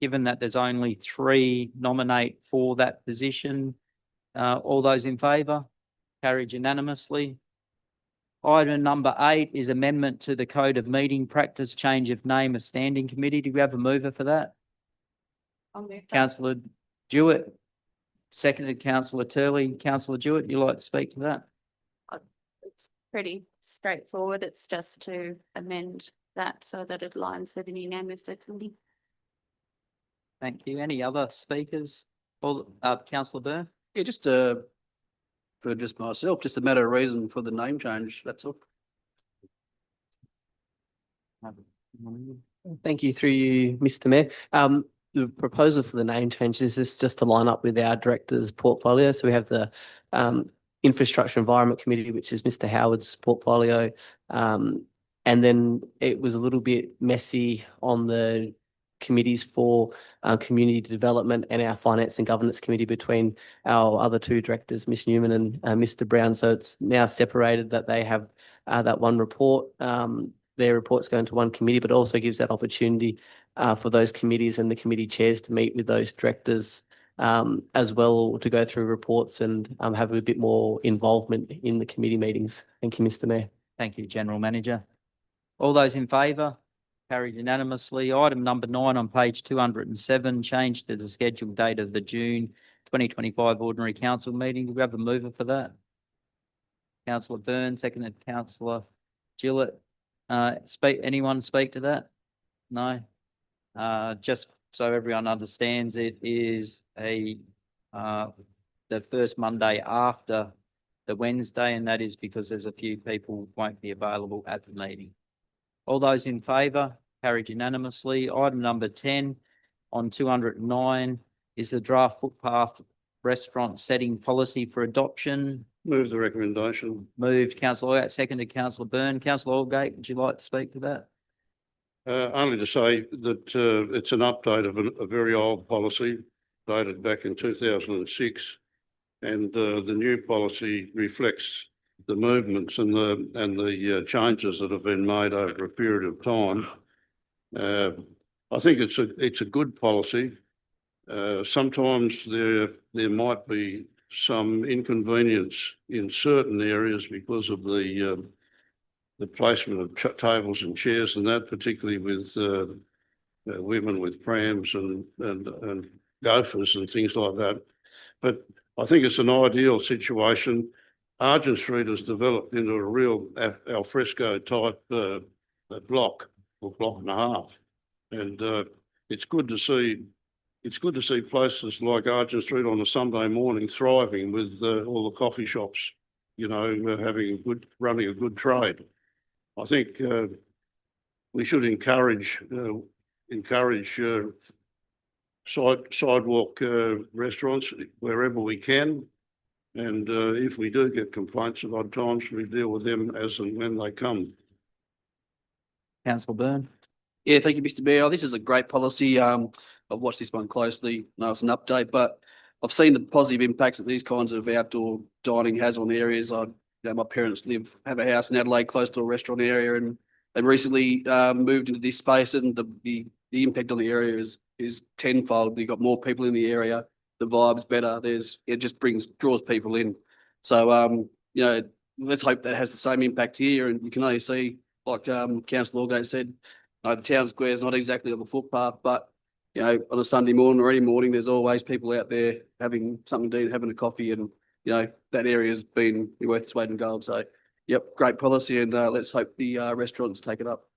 Given that there's only 3 nominate for that position, all those in favour? Carried unanimously. Item number 8 is amendment to the Code of Meeting Practice, change of name of standing committee. Do we have a mover for that? I'll move that. Councillor Jewett, seconded. Councillor Turley. Councillor Jewett, you like to speak to that? It's pretty straightforward. It's just to amend that so that it aligns with the new name of the committee. Thank you. Any other speakers? Or, councillor Byrne? Yeah, just for just myself, just a matter of reason for the name change, that's all. Thank you through you, Mr. Mayor. The proposal for the name change is this just to line up with our director's portfolio. So we have the Infrastructure Environment Committee, which is Mr. Howard's portfolio. And then it was a little bit messy on the committees for community development and our finance and governance committee between our other two directors, Ms. Newman and Mr. Brown. So it's now separated that they have that one report. Their reports go into one committee, but also gives that opportunity for those committees and the committee chairs to meet with those directors as well, to go through reports and have a bit more involvement in the committee meetings. Thank you, Mr. Mayor. Thank you, General Manager. All those in favour? Carried unanimously. Item number 9 on page 207, change to the scheduled date of the June 2025 Ordinary Council meeting. Do we have a mover for that? Councillor Byrne, seconded Councillor Gillett. Anyone speak to that? No? Just so everyone understands, it is the first Monday after the Wednesday, and that is because there's a few people won't be available at the meeting. All those in favour? Carried unanimously. Item number 10 on 209 is the draft footpath restaurant setting policy for adoption. Move the recommendation. Moved Councillor Allgate, seconded Councillor Byrne. Councillor Allgate, would you like to speak to that? Only to say that it's an update of a very old policy dated back in 2006, and the new policy reflects the movements and the changes that have been made over a period of time. I think it's a good policy. Sometimes there might be some inconvenience in certain areas because of the placement of tables and chairs and that, particularly with women with prams and gophers and things like that. But I think it's an ideal situation. Argent Street has developed into a real alfresco type block or block and a half, and it's good to see. It's good to see places like Argent Street on a Sunday morning thriving with all the coffee shops, you know, running a good trade. I think we should encourage sidewalk restaurants wherever we can, and if we do get complaints at odd times, we deal with them as and when they come. Councillor Byrne? Yeah, thank you, Mr. Mayor. This is a great policy. I've watched this one closely. I know it's an update, but I've seen the positive impacts that these kinds of outdoor dining has on areas. My parents have a house in Adelaide close to a restaurant area, and they recently moved into this space, and the impact on the area is tenfold. You've got more people in the area. The vibe's better. It just draws people in. So let's hope that has the same impact here. And you can only see, like Councillor Allgate said, the town square is not exactly on the footpath, but on a Sunday morning or any morning, there's always people out there having something to eat, having a coffee, and that area has been worth its weight in gold. So, yep, great policy, and let's hope the restaurants take it up.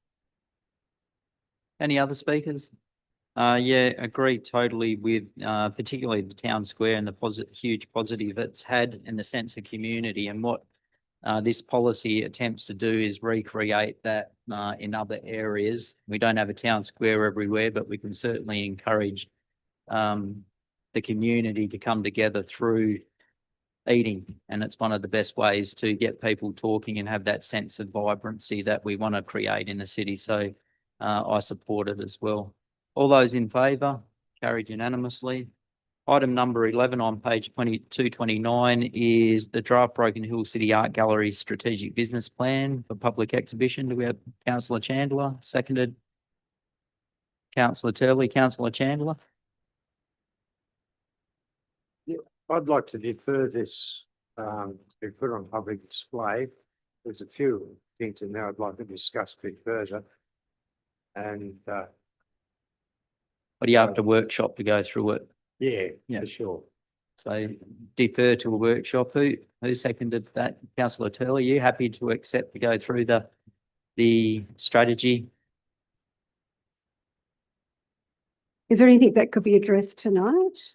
Any other speakers? Yeah, agree totally with particularly the town square and the huge positive it's had in the sense of community, and what this policy attempts to do is recreate that in other areas. We don't have a town square everywhere, but we can certainly encourage the community to come together through eating, and it's one of the best ways to get people talking and have that sense of vibrancy that we want to create in the city. So I support it as well. All those in favour? Carried unanimously. Item number 11 on page 229 is the draft Broken Hill City Art Gallery Strategic Business Plan for Public Exhibition. Do we have Councillor Chandler? Seconded. Councillor Turley. Councillor Chandler? I'd like to defer this to be put on public display. There's a few things in there I'd like to discuss a bit further. And Or do you have to workshop to go through it? yeah, Yeah. for sure. So defer to a workshop. Who seconded that? Councillor Turley, are you happy to accept to go through the strategy? Is there anything that could be addressed tonight?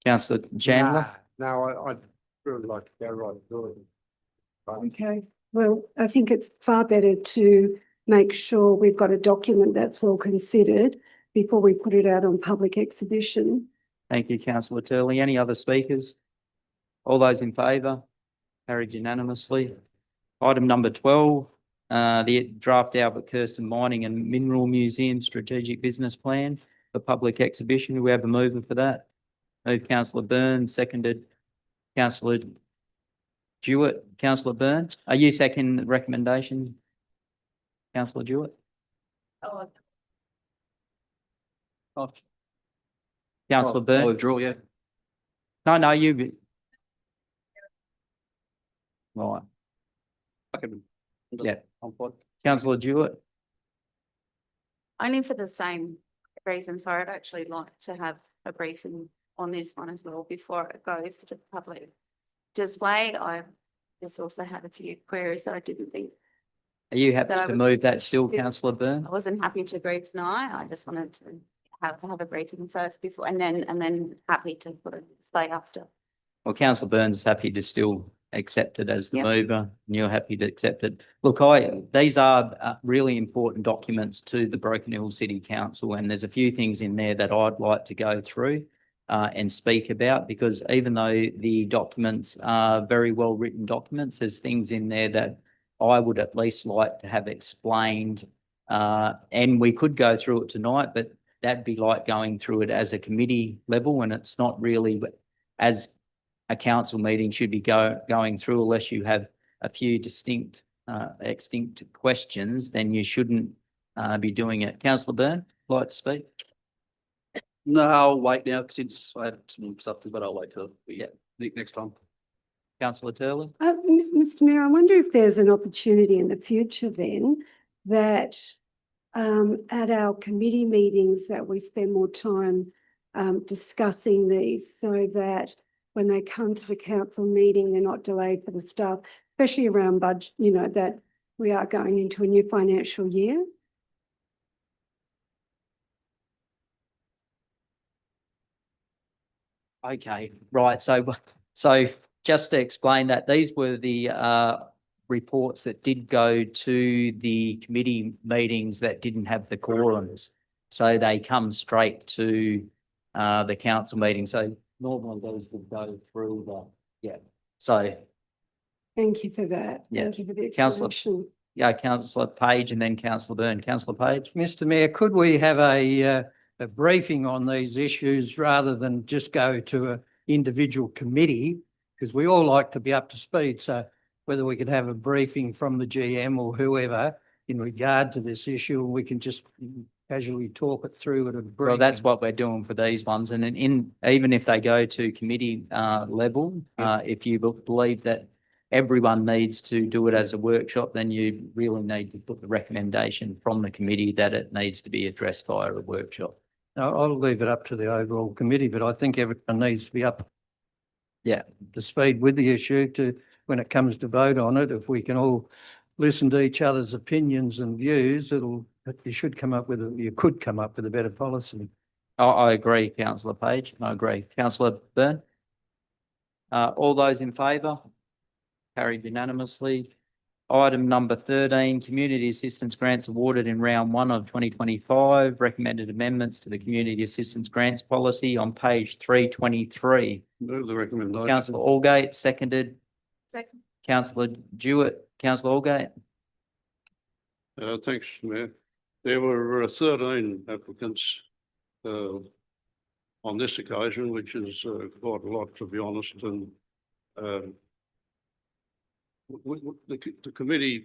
Councillor Chandler? No, I'd really like to go right through it. Okay, well, I think it's far better to make sure we've got a document that's well considered before we put it out on public exhibition. Thank you, councillor Turley. Any other speakers? All those in favour? Carried unanimously. Item number 12, the draft Albert Kirsten Mining and Mineral Museum Strategic Business Plan for public exhibition. Do we have a mover for that? Moved councillor Byrne, seconded councillor Jewett. Councillor Byrne, are you second the recommendation? Councillor Jewett? Councillor I'll Byrne? withdraw, yeah. No, you. Right, I can. yeah. I'm fine. Councillor Jewett? Only for the same reason, so I'd actually like to have a briefing on this one as well before it goes to public display. I just also had a few queries that I didn't think, Are you happy That I to was- move that still, councillor Byrne? I wasn't happy to agree tonight. I just wanted to have a briefing first before, and then happy to put a display after. Well, councillor Burns is happy to still accept it as the Yep. mover, and you're happy to accept it. Look, these are really important documents to the Broken Hill City Council, and there's a few things in there that I'd like to go through and speak about, because even though the documents are very well written documents, there's things in there that I would at least like to have explained. And we could go through it tonight, but that'd be like going through it as a committee level, and it's not really as a council meeting should be going through, unless you have a few distinct, extinct questions, then you shouldn't be doing it. Councillor Byrne, like to speak? No, I'll wait now since I had some stuff to, but I'll wait till, yeah, next time. Councillor Turley? Mr Mayor, I wonder if there's an opportunity in the future then that at our committee meetings that we spend more time discussing these, so that when they come to the council meeting, they're not delayed for the staff, especially around budget, that we are going into a new financial year. Okay, right. So just to explain that, these were the reports that did go to the committee meetings that didn't have the quorums. So they come straight to the council meeting. So normally those would go through the, So, Thank you for that. Yeah. Thank you for the Councillor- explanation. Councillor Page and then Councillor Byrne. Councillor Page? Mr Mayor, could we have a briefing on these issues rather than just go to an individual committee? Because we all like to be up to speed. So whether we could have a briefing from the GM or whoever in regard to this issue, and we can just casually talk it through at a briefing. Well, that's what we're doing for these ones. And even if they go to committee level, if you believe that everyone needs to do it as a workshop, then you really need to put the recommendation from the committee that it needs to be addressed via a workshop. I'll leave it up to the overall committee, but I think everyone needs to be up to speed with the issue to, when it comes to vote on it. If we can all listen to each other's opinions and views, you could come up with a better policy. I agree, councillor Page. I agree. Councillor Byrne? All those in favour? Carried unanimously. Item number 13, community assistance grants awarded in round 1 of 2025. Recommended amendments to the community assistance grants policy on page 323. Move the recommendation. Councillor Allgate, seconded. Second. Councillor Jewett. Councillor Allgate? Thanks, Mayor. There were 13 applicants on this occasion, which is quite a lot, to be honest, and the committee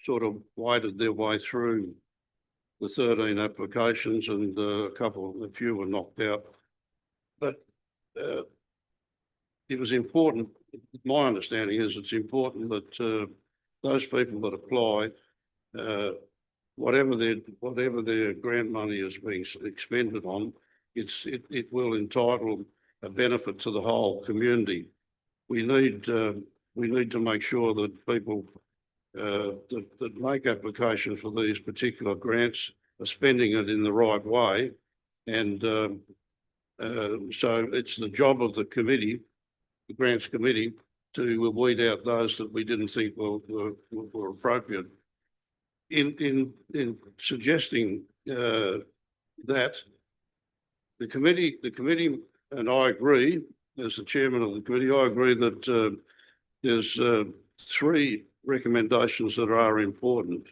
sort of waded their way through the 13 applications, and a few were knocked out. But it was important, my understanding is it's important that those people that apply, whatever their grant money is being expended on, it will entitle a benefit to the whole community. We need to make sure that people that make application for these particular grants are spending it in the right way. And so it's the job of the committee, the grants committee, to weed out those that we didn't think were appropriate. In suggesting that the committee, and I agree, as the chairman of the committee, I agree that there's three recommendations that are important.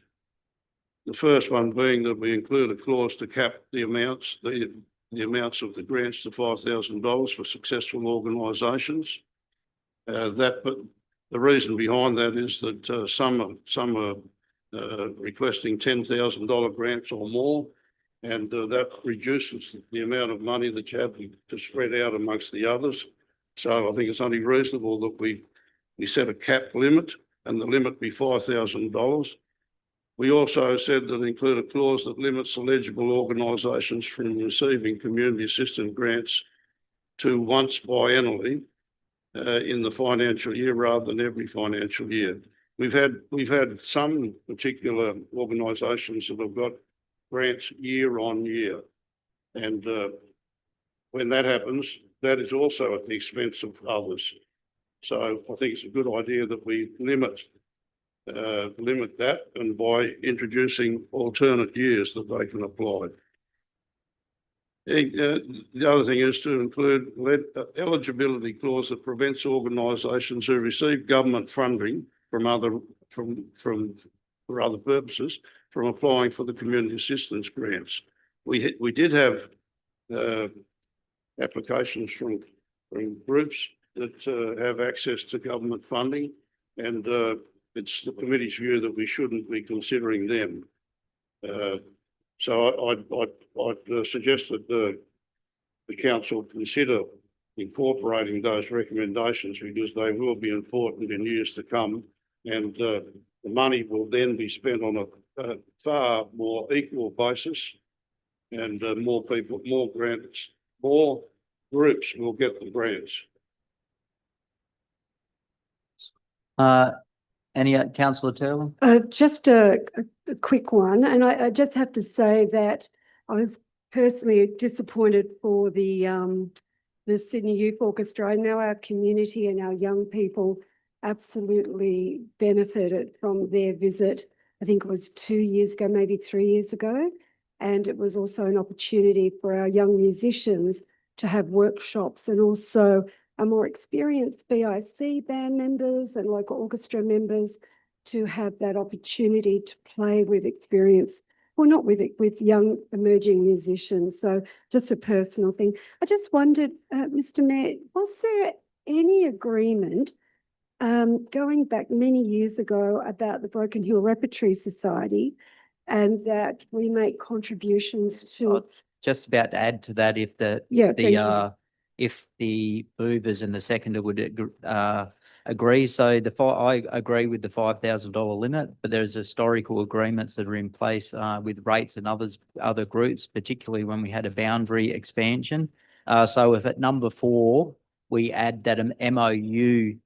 The first one being that we include a clause to cap the amounts, the amounts of the grants to $5,000 for successful organisations. But the reason behind that is that some are requesting $10,000 grants or more, and that reduces the amount of money that you have to spread out amongst the others. So I think it's only reasonable that we set a cap limit, and the limit be $5,000. We also said that include a clause that limits eligible organisations from receiving community assistance grants to once biennially in the financial year rather than every financial year. We've had some particular organisations that have got grants year on year, and when that happens, that is also at the expense of others. So I think it's a good idea that we limit that, and by introducing alternate years that they can apply. The other thing is to include eligibility clause that prevents organisations who receive government funding for other purposes from applying for the community assistance grants. We did have applications from groups that have access to government funding, and it's the committee's view that we shouldn't be considering them. So I'd suggest that the council consider incorporating those recommendations, because they will be important in years to come, and the money will then be spent on a far more equal basis, and more people, more grants, more groups will get the grants. Any, councillor Turley? Just a quick one, and I just have to say that I was personally disappointed for the Sydney Youth Orchestra. I know our community and our young people absolutely benefited from their visit. I think it was 2 years ago, maybe 3 years ago, and it was also an opportunity for our young musicians to have workshops, and also our more experienced BIC band members and local orchestra members to have that opportunity to play with experienced, well, not with young emerging musicians. So just a personal thing. I just wondered, Mr. Mayor, was there any agreement going back many years ago about the Broken Hill Repertory Society, and that we make contributions to? Just about to add to that, if if the movers and the seconder would agree. So I agree with the $5,000 limit, but there's historical agreements that are in place with rates and other groups, particularly when we had a boundary expansion. So if at number 4 we add that an MOU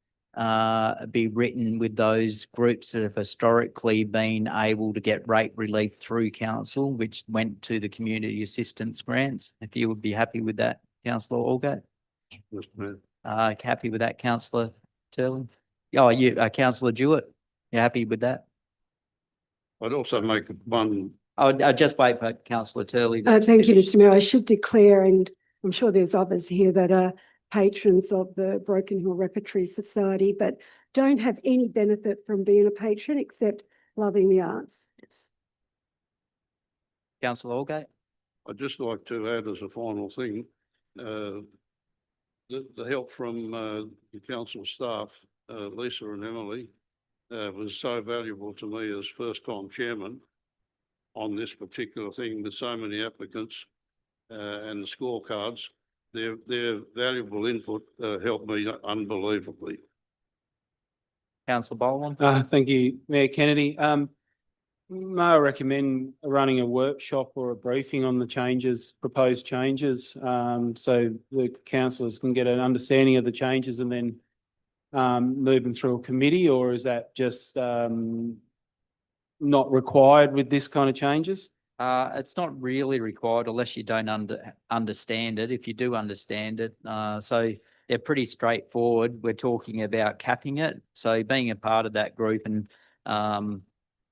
be written with those groups that have historically been able to get rate relief through council, which went to the community assistance grants. If you would be happy with that, Councillor Allgate? Happy with that, Councillor Turley? Oh, you, Councillor Jewett, you happy with that? I'd also make one. I'll just wait for Councillor Turley. Thank you, Mr. Mayor. I should declare, and I'm sure there's others here that are patrons of the Broken Hill Repertory Society, but don't have any benefit from being a patron except loving the arts. Yes. Councillor Allgate? I'd just like to add as a final thing, the help from the council staff, Lisa and Emily, was so valuable to me as first-time chairman on this particular thing with so many applicants and the scorecards. Their valuable input helped me unbelievably. Councillor Boland? Thank you, Mayor Kennedy. May I recommend running a workshop or a briefing on the changes, proposed changes, so the councillors can get an understanding of the changes and then move them through a committee, or is that just not required with this kind of changes? It's not really required unless you don't understand it. If you do understand it, so they're pretty straightforward. We're talking about capping it. So being a part of that group, and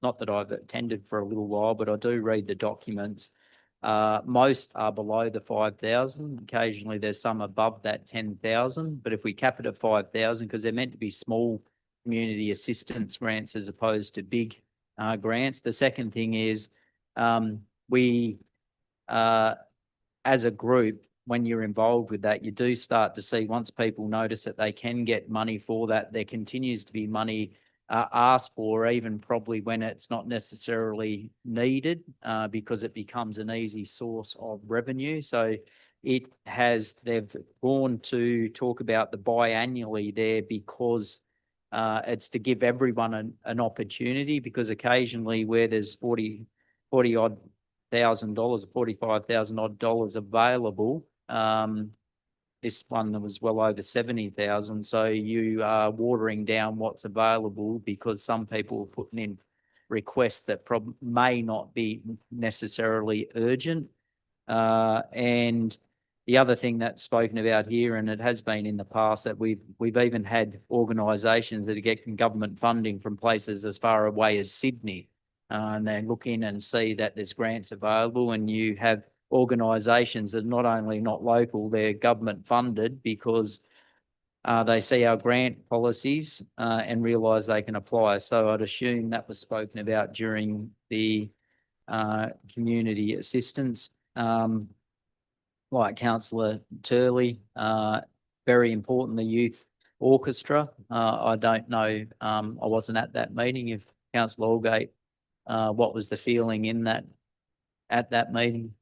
not that I've attended for a little while, but I do read the documents. Most are below the 5,000. Occasionally there's some above that 10,000, but if we cap it at 5,000, because they're meant to be small community assistance grants as opposed to big grants. The second thing is we, as a group, when you're involved with that, you do start to see, once people notice that they can get money for that, there continues to be money asked for, even probably when it's not necessarily needed, because it becomes an easy source of revenue. So they've gone to talk about the biannually there because it's to give everyone an opportunity, because occasionally where there's 40 odd $1,000, $45,000 odd dollars available, this one was well over 70,000. So you are watering down what's available because some people are putting in requests that may not be necessarily urgent. And the other thing that's spoken about here, and it has been in the past, that we've even had organisations that are getting government funding from places as far away as Sydney, and they look in and see that there's grants available, and you have organisations that are not only not local, they're government funded because they see our grant policies and realise they can apply. So I'd assume that was spoken about during the community assistance. Like Councillor Turley, very important, the youth orchestra. I don't know, I wasn't at that meeting. If Councillor Allgate, what was the feeling at that meeting?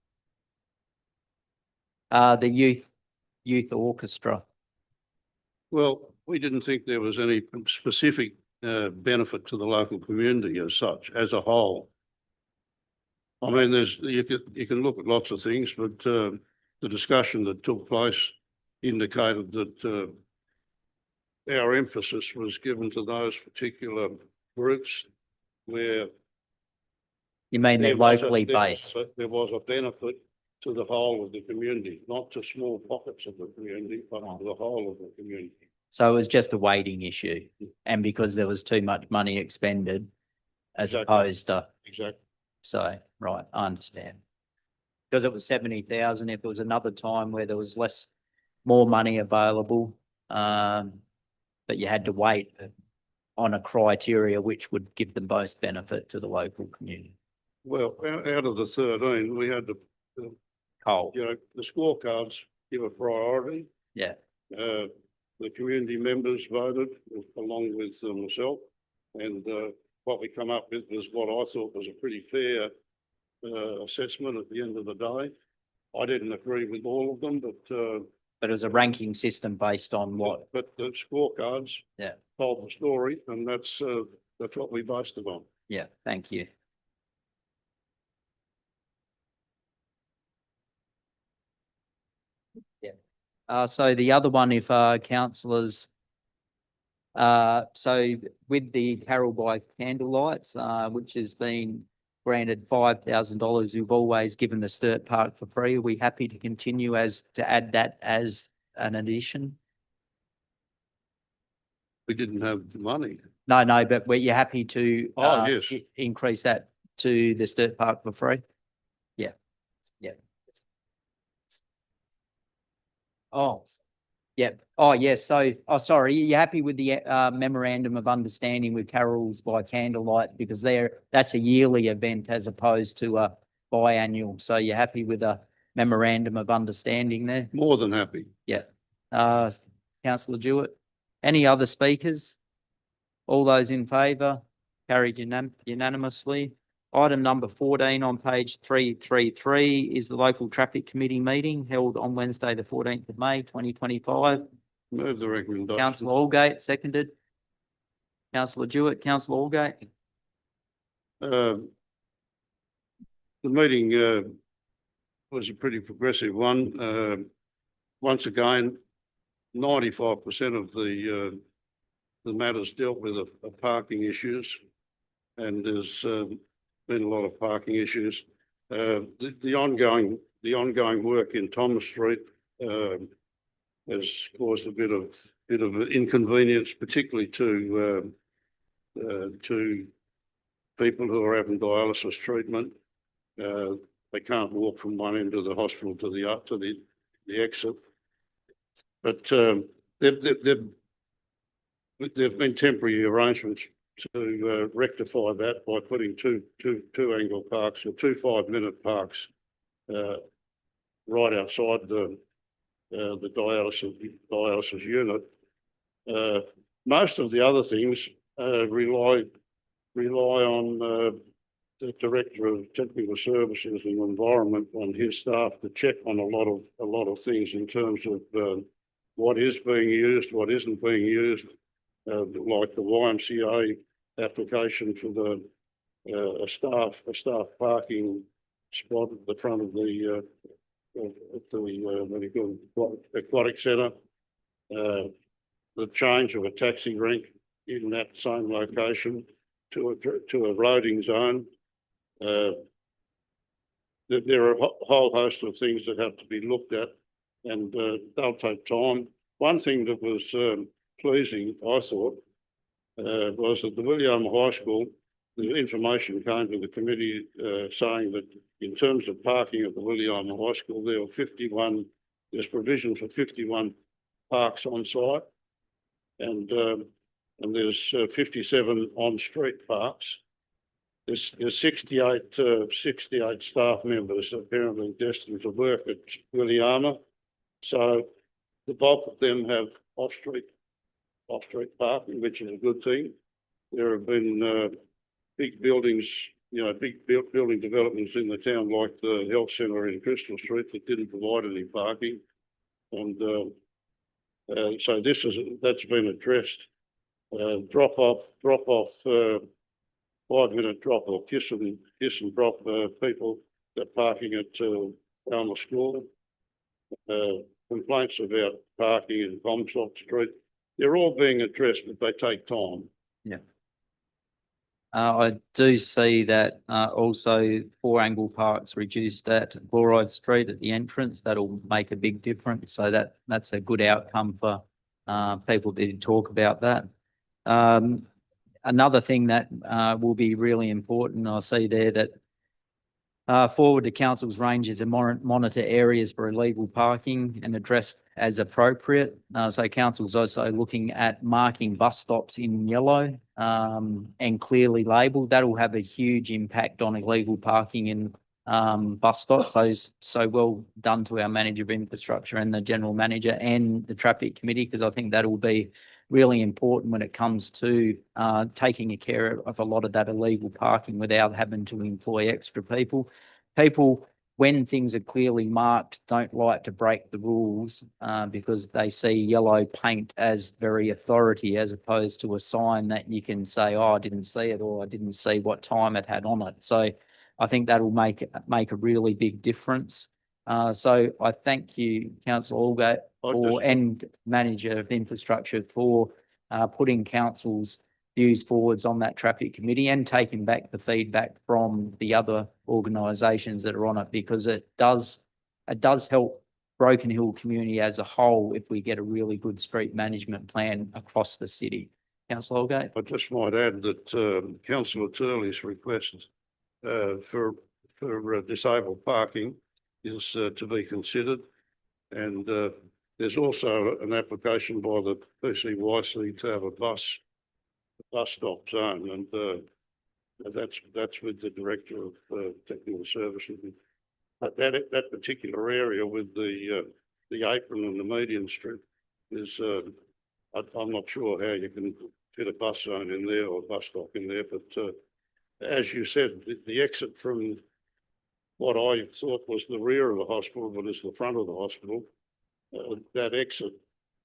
The youth orchestra. Well, we didn't think there was any specific benefit to the local community as such, as a whole. I mean, you can look at lots of things, but the discussion that took place indicated that our emphasis was given to those particular groups where You mean they're locally based? there was a benefit to the whole of the community, not to small pockets of the community, but to the whole of the community. So it was just a weighting issue, and because there was too much money expended as Exactly. opposed to, Exactly. so, right, I understand. Because it was 70,000, if it was another time where there was more money available, but you had to wait on a criteria which would give the most benefit to the local community. Well, out of the 13, we had Cole, the scorecards give a priority. yeah. The community members voted along with myself, and what we come up with was what I thought was a pretty fair assessment at the end of the day. I didn't agree with all of them, but it was a ranking system based on what? But the scorecards told the story, and that's what we based it on. Yeah, thank you. Yeah. So the other one, if councillors, so with the Carol by Candlelights, which has been granted $5,000, we've always given the Sturt Park for free. Are we happy to continue to add that as an addition? We didn't have the money. No, but you're happy to Yes. increase that to the Sturt Park for free? Yeah. Yeah. Oh, yeah. Oh, yes. So, sorry, you're happy with the memorandum of understanding with Carols by Candlelight, because that's a yearly event as opposed to a biannual. So you're happy with a memorandum of understanding there? More than happy. Yeah. Councillor Jewett, any other speakers? All those in favour? Carried unanimously. Item number 14 on page 333 is the local traffic committee meeting held on Wednesday, the 14th of May, 2025. Move the recommendation. Councillor Allgate, seconded. Councillor Jewett, Councillor Allgate. meeting was a pretty progressive one. Once again, 95% of the matters dealt with are parking issues, and there's been a lot of parking issues. The ongoing work in Thomas Street has caused a bit of inconvenience, particularly to people who are having dialysis treatment. They can't walk from one end of the hospital to the exit. But there've been temporary arrangements to rectify that by putting two angle parks or 2 5-minute parks right outside the dialysis unit. Most of the other things rely on the Director of Technical Services and Environment and his staff to check on a lot of things in terms of what is being used, what isn't being used, like the YMCA application for the a staff parking spot at the front of the aquatic centre. The change of a taxi rank in that same location to a loading zone. There are a whole host of things that have to be looked at, and they'll take time. One thing that was pleasing, I thought, was at the William High School, the information came to the committee saying that in terms of parking at the William High School, there were there's provision for 51 parks on site, and there's 57 on-street parks. There's 68 staff members apparently destined to work at Williama, so the bulk of them have off-street parking, which is a good thing. There have been big buildings, big building developments in the town, like the health centre in Crystal Street, that didn't provide any parking, and so that's been addressed. Drop off. 5-minute drop off, kiss and drop people that parking at Alma School. Complaints about parking in Comstock Street. They're all being addressed, but they take time. Yeah. I do see that also 4 angle parks reduced at Chloride Street at the entrance. That'll make a big difference. So that's a good outcome for people that did talk about that. Another thing that will be really important, I see there that forward to council's ranger to monitor areas for illegal parking and address as appropriate. So council's also looking at marking bus stops in yellow and clearly labelled. That will have a huge impact on illegal parking in bus stops. So well done to our manager of infrastructure and the general manager and the traffic committee, because I think that will be really important when it comes to taking care of a lot of that illegal parking without having to employ extra people. People, when things are clearly marked, don't like to break the rules because they see yellow paint as very authority, as opposed to a sign that you can say, oh, I didn't see it, or I didn't see what time it had on it. So I think that will make a really big difference. So I thank you, Councillor Allgate, and Manager of Infrastructure, for putting council's views forwards on that traffic committee and taking back the feedback from the other organisations that are on it, because it does help Broken Hill community as a whole if we get a really good street management plan across the city. Councillor Allgate. I just might add that Councillor Turley's request for disabled parking is to be considered, and there's also an application by the PCYC to have a bus stop zone, and that's with the Director of Technical Services. But that particular area with the apron and the median strip is I'm not sure how you can fit a bus zone in there or a bus stop in there, but as you said, the exit from what I thought was the rear of the hospital, but is the front of the hospital, that exit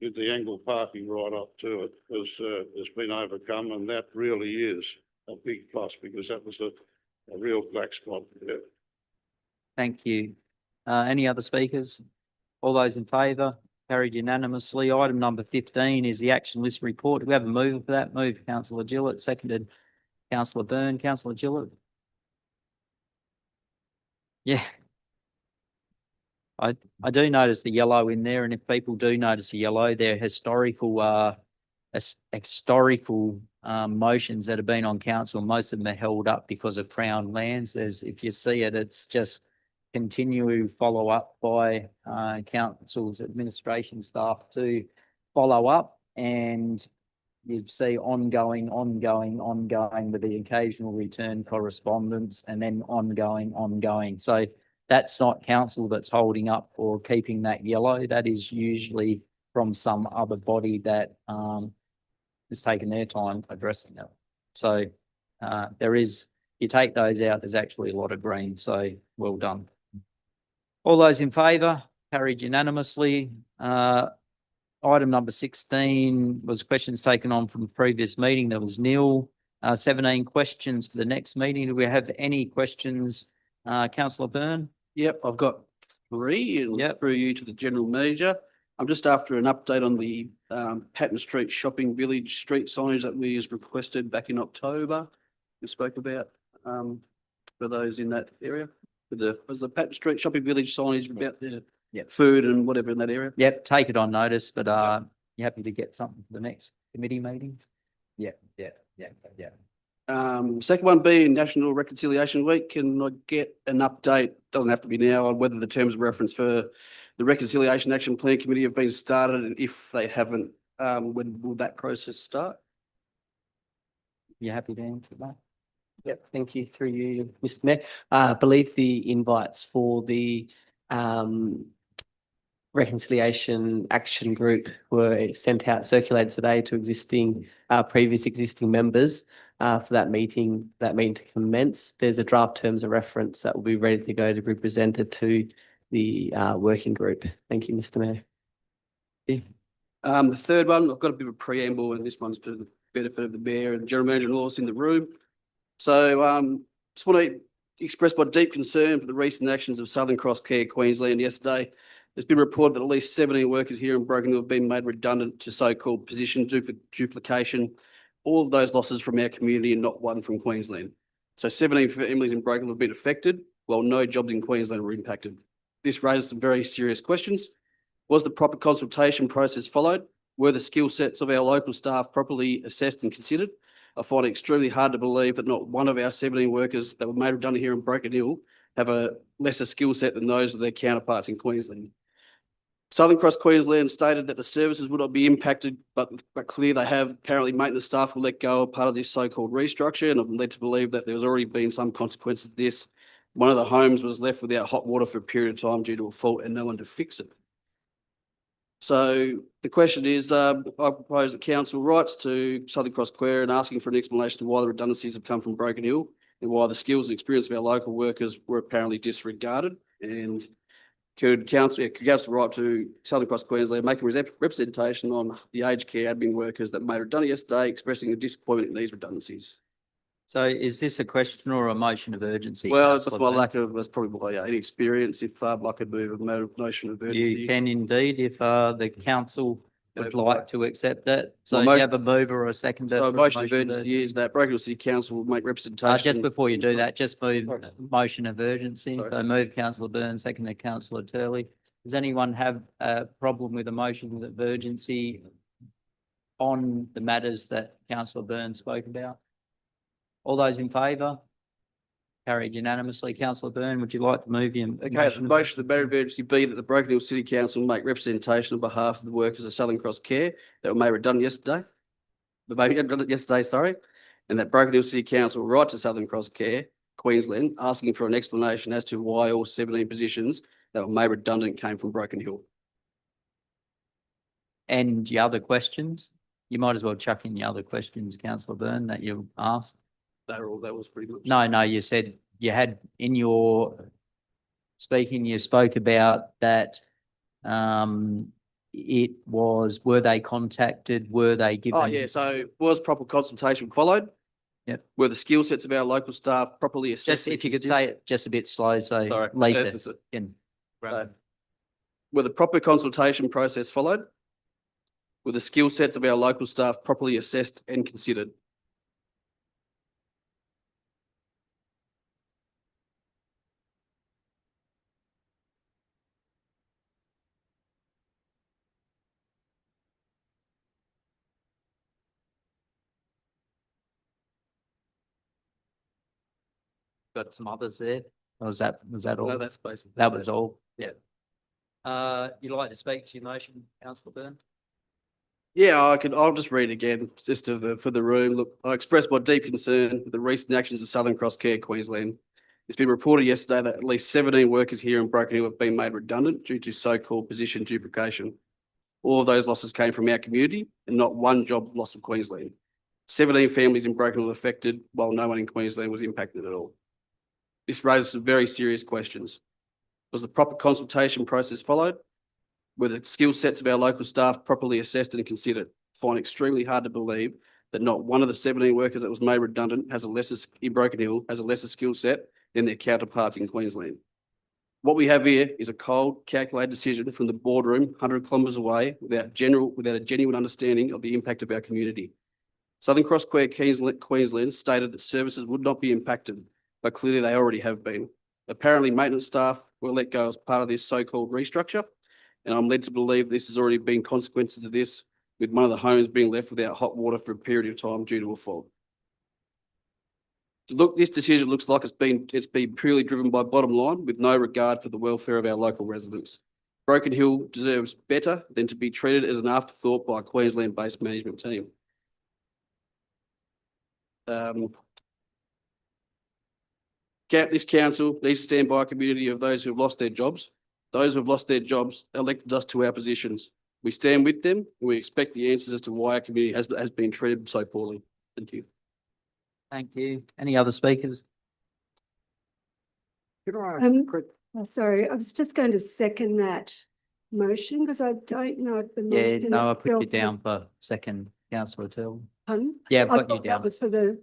with the angle parking right up to it has been overcome, and that really is a big plus, because that was a real black spot there. Thank you. Any other speakers? All those in favour? Carried unanimously. Item number 15 is the action list report. Do we have a mover for that? Move councillor Gillett, seconded councillor Byrne. Councillor Gillett? Yeah. I do notice the yellow in there, and if people do notice the yellow, they're historical motions that have been on council. Most of them are held up because of Crown lands. There's, if you see it, it's just continue follow up by council's administration staff to follow up, and you see ongoing with the occasional return correspondence, and then ongoing. So that's not council that's holding up or keeping that yellow. That is usually from some other body that has taken their time addressing it. So there is, you take those out, there's actually a lot of green. So well done. All those in favour? Carried unanimously. Item number 16 was questions taken on from the previous meeting. There was nil. 17 questions for the next meeting. Do we have any questions? Councillor Byrne? Yep, I've got 3 and Yep. through you to the general manager. I'm just after an update on the Patton Street Shopping Village street signage that we requested back in October. We spoke about for those in that area. Was the Patton Street Shopping Village signage about the food and whatever in that area? Yep, take it on notice, but you happy to get something for the next committee meetings? Yeah. Second one being National Reconciliation Week. Can I get an update? Doesn't have to be now, on whether the terms of reference for the Reconciliation Action Plan Committee have been started, and if they haven't, when will that process start? You happy to answer that? Yep, thank you. Through you, Mr. Mayor. I believe the invites for the Reconciliation Action Group were sent out, circulated today to previous existing members for that meeting to commence. There's a draft terms of reference that will be ready to go to be presented to the working group. Thank you, Mr. Mayor. The third one, I've got a bit of a preamble, and this one's for the benefit of the mayor and general manager and all in the room. So just want to express my deep concern for the recent actions of Southern Cross Care Queensland yesterday. There's been reported that at least 17 workers here in Broken Hill have been made redundant to so-called position duplication. All of those losses from our community and not one from Queensland. So 17 families in Broken Hill have been affected, while no jobs in Queensland were impacted. This raises some very serious questions. Was the proper consultation process followed? Were the skill sets of our local staff properly assessed and considered? I find it extremely hard to believe that not one of our 17 workers that were made redundant here in Broken Hill have a lesser skill set than those of their counterparts in Queensland. Southern Cross Queensland stated that the services would not be impacted, but clearly they have. Apparently maintenance staff will let go of part of this so-called restructure, and I'm led to believe that there's already been some consequences of this. One of the homes was left without hot water for a period of time due to a fault and no one to fix it. So the question is, I propose that council writes to Southern Cross Queer and asking for an explanation to why the redundancies have come from Broken Hill and why the skills and experience of our local workers were apparently disregarded. And could council write to Southern Cross Queensland, make a representation on the aged care admin workers that made redundant yesterday, expressing a disappointment in these redundancies. So is this a question or a motion of urgency? Well, that's Councillor my Byrne? that's probably my inexperience. If I could move a motion of urgency. You can indeed, if the council would like to accept that. So Well, you have a mover or a seconder? So for a motion of of urgency is that Broken Hill City Council will make representation. just before you do that, just move motion of urgency. Sorry. So move councillor Byrne, seconded councillor Turley. Does anyone have a problem with a motion of urgency on the matters that councillor Byrne spoke about? All those in favour? Carried unanimously. Councillor Byrne, would you like to move your Okay, the motion of the matter of urgency be that the Broken Hill City Council make representation on behalf of the workers of Southern Cross Care that were made redundant yesterday. And that Broken Hill City Council will write to Southern Cross Care, Queensland, asking for an explanation as to why all 17 positions that were made redundant came from Broken Hill. And your other questions? You might as well chuck in your other questions, councillor Byrne, that you asked. That was pretty much. No, you said you had in your speaking, you spoke about that were they contacted? Were they given? Oh, yeah, so was proper consultation followed? Were the skill sets of our local staff properly assessed? Just if you could say it just a bit slow, so Sorry, later. that's it. Can- Were the proper consultation process followed? Were the skill sets of our local staff properly assessed and considered? Got some others there? Or was that all? No, that's basically. That was all, yeah. You'd like to speak to your motion, councillor Byrne? Yeah, I'll just read again, just for the room. Look, I express my deep concern with the recent actions of Southern Cross Care Queensland. It's been reported yesterday that at least 17 workers here in Broken Hill have been made redundant due to so-called position duplication. All of those losses came from our community and not one job loss of Queensland. 17 families in Broken Hill affected, while no one in Queensland was impacted at all. This raises some very serious questions. Was the proper consultation process followed? Were the skill sets of our local staff properly assessed and considered? I find it extremely hard to believe that not one of the 17 workers that was made redundant in Broken Hill has a lesser skill set than their counterparts in Queensland. What we have here is a cold, calculated decision from the boardroom 100 kilometres away without a genuine understanding of the impact of our community. Southern Cross Care Queensland stated that services would not be impacted, but clearly they already have been. Apparently maintenance staff were let go as part of this so-called restructure, and I'm led to believe this has already been consequences of this, with one of the homes being left without hot water for a period of time due to a fault. Look, this decision looks like it's been purely driven by bottom line with no regard for the welfare of our local residents. Broken Hill deserves better than to be treated as an afterthought by a Queensland-based management team. This council needs to stand by a community of those who have lost their jobs. Those who have lost their jobs elected us to our positions. We stand with them and we expect the answers as to why our community has been treated so poorly. Thank you. Thank you. Any other speakers? Could I ask Um, a quick, Sorry, I was just going to second that motion because I don't know if the Yeah, motion. no, I put you itself- down for second, councillor Till. Pardon? Yeah, I I've got you thought that down. was for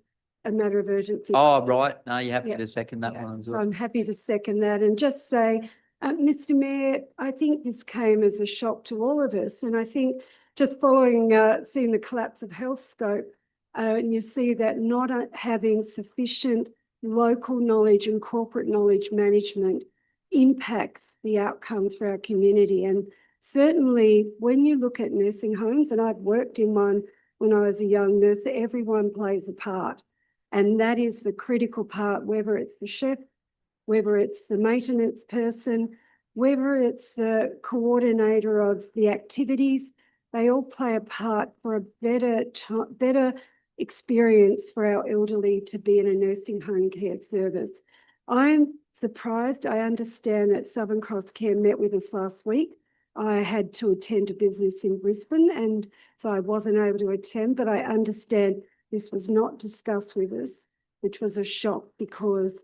a matter of urgency. Oh, right. No, you're happy Yeah. to second that Yeah. one as So well. I'm happy to second that and just say, Mr. Mayor, I think this came as a shock to all of us. And I think just following, seeing the collapse of Healthscope, and you see that not having sufficient local knowledge and corporate knowledge management impacts the outcomes for our community. And certainly when you look at nursing homes, and I've worked in one when I was a young nurse, everyone plays a part. And that is the critical part, whether it's the chef, whether it's the maintenance person, whether it's the coordinator of the activities, they all play a part for a better experience for our elderly to be in a nursing home care service. I'm surprised. I understand that Southern Cross Care met with us last week. I had to attend a business in Brisbane, and so I wasn't able to attend, but I understand this was not discussed with us, which was a shock because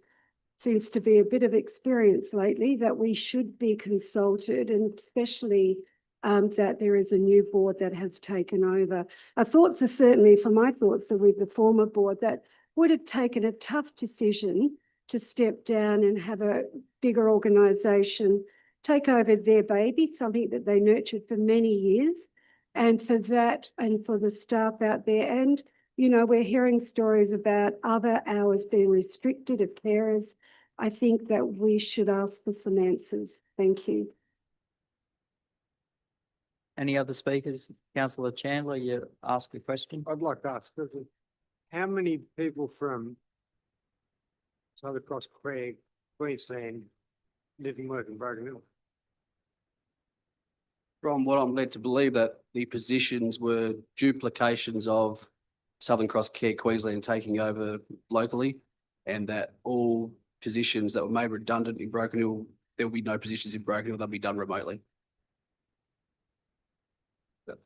seems to be a bit of experience lately that we should be consulted, and especially that there is a new board that has taken over. Our thoughts are certainly, for my thoughts, are with the former board that would have taken a tough decision to step down and have a bigger organisation take over their baby, something that they nurtured for many years. And for that, and for the staff out there, and you know, we're hearing stories about other hours being restricted of carers. I think that we should ask for some answers. Thank you. Any other speakers? Councillor Chandler, you ask a question? I'd like to ask, how many people from Southern Cross Care, Queensland live and work in Broken Hill? From what I'm led to believe that the positions were duplications of Southern Cross Care Queensland taking over locally, and that all positions that were made redundant in Broken Hill, there will be no positions in Broken Hill, they'll be done remotely.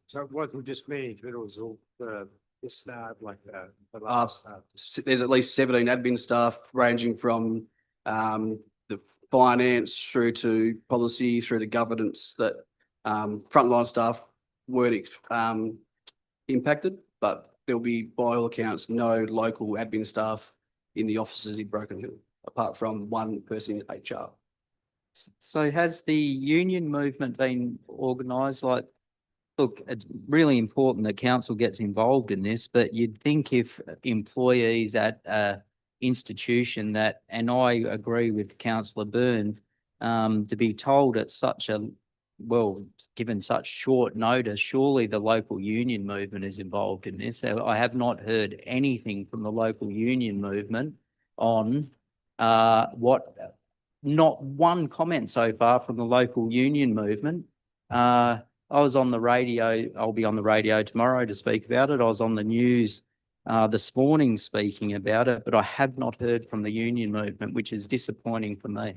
So it wasn't just management, it was all the staff, like the last staff. There's at least 17 admin staff ranging from the finance through to policy, through to governance, that frontline staff weren't impacted, but there'll be, by all accounts, no local admin staff in the offices in Broken Hill, apart from one person in HR. So has the union movement been organised? Like, look, it's really important that council gets involved in this, but you'd think if employees at a institution that, and I agree with Councillor Byrne, to be told at such a, well, given such short notice, surely the local union movement is involved in this. I have not heard anything from the local union movement on not one comment so far from the local union movement. I was on the radio, I'll be on the radio tomorrow to speak about it. I was on the news this morning speaking about it, but I have not heard from the union movement, which is disappointing for me.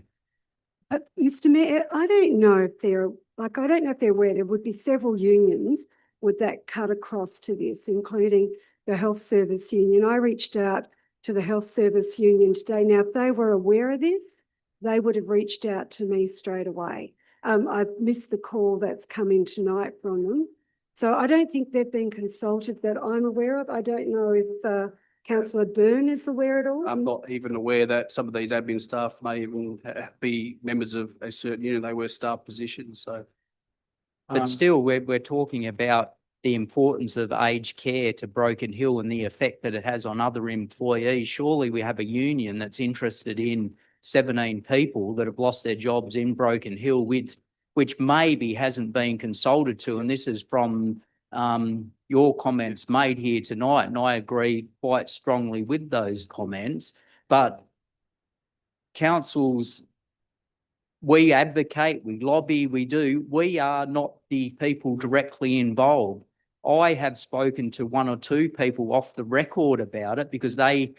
Mr. Mayor, I don't know if they're, like, I don't know if they're aware there would be several unions would that cut across to this, including the Health Service Union. I reached out to the Health Service Union today. Now, if they were aware of this, they would have reached out to me straight away. I've missed the call that's come in tonight from them. So I don't think they've been consulted that I'm aware of. I don't know if Councillor Byrne is aware at all. I'm not even aware that some of these admin staff may even be members of a certain union. They were staff positions, so. But still, we're talking about the importance of aged care to Broken Hill and the effect that it has on other employees. Surely we have a union that's interested in 17 people that have lost their jobs in Broken Hill, which maybe hasn't been consulted to. And this is from your comments made here tonight, and I agree quite strongly with those comments. But councils, we advocate, we lobby, we do. We are not the people directly involved. I have spoken to one or two people off the record about it because they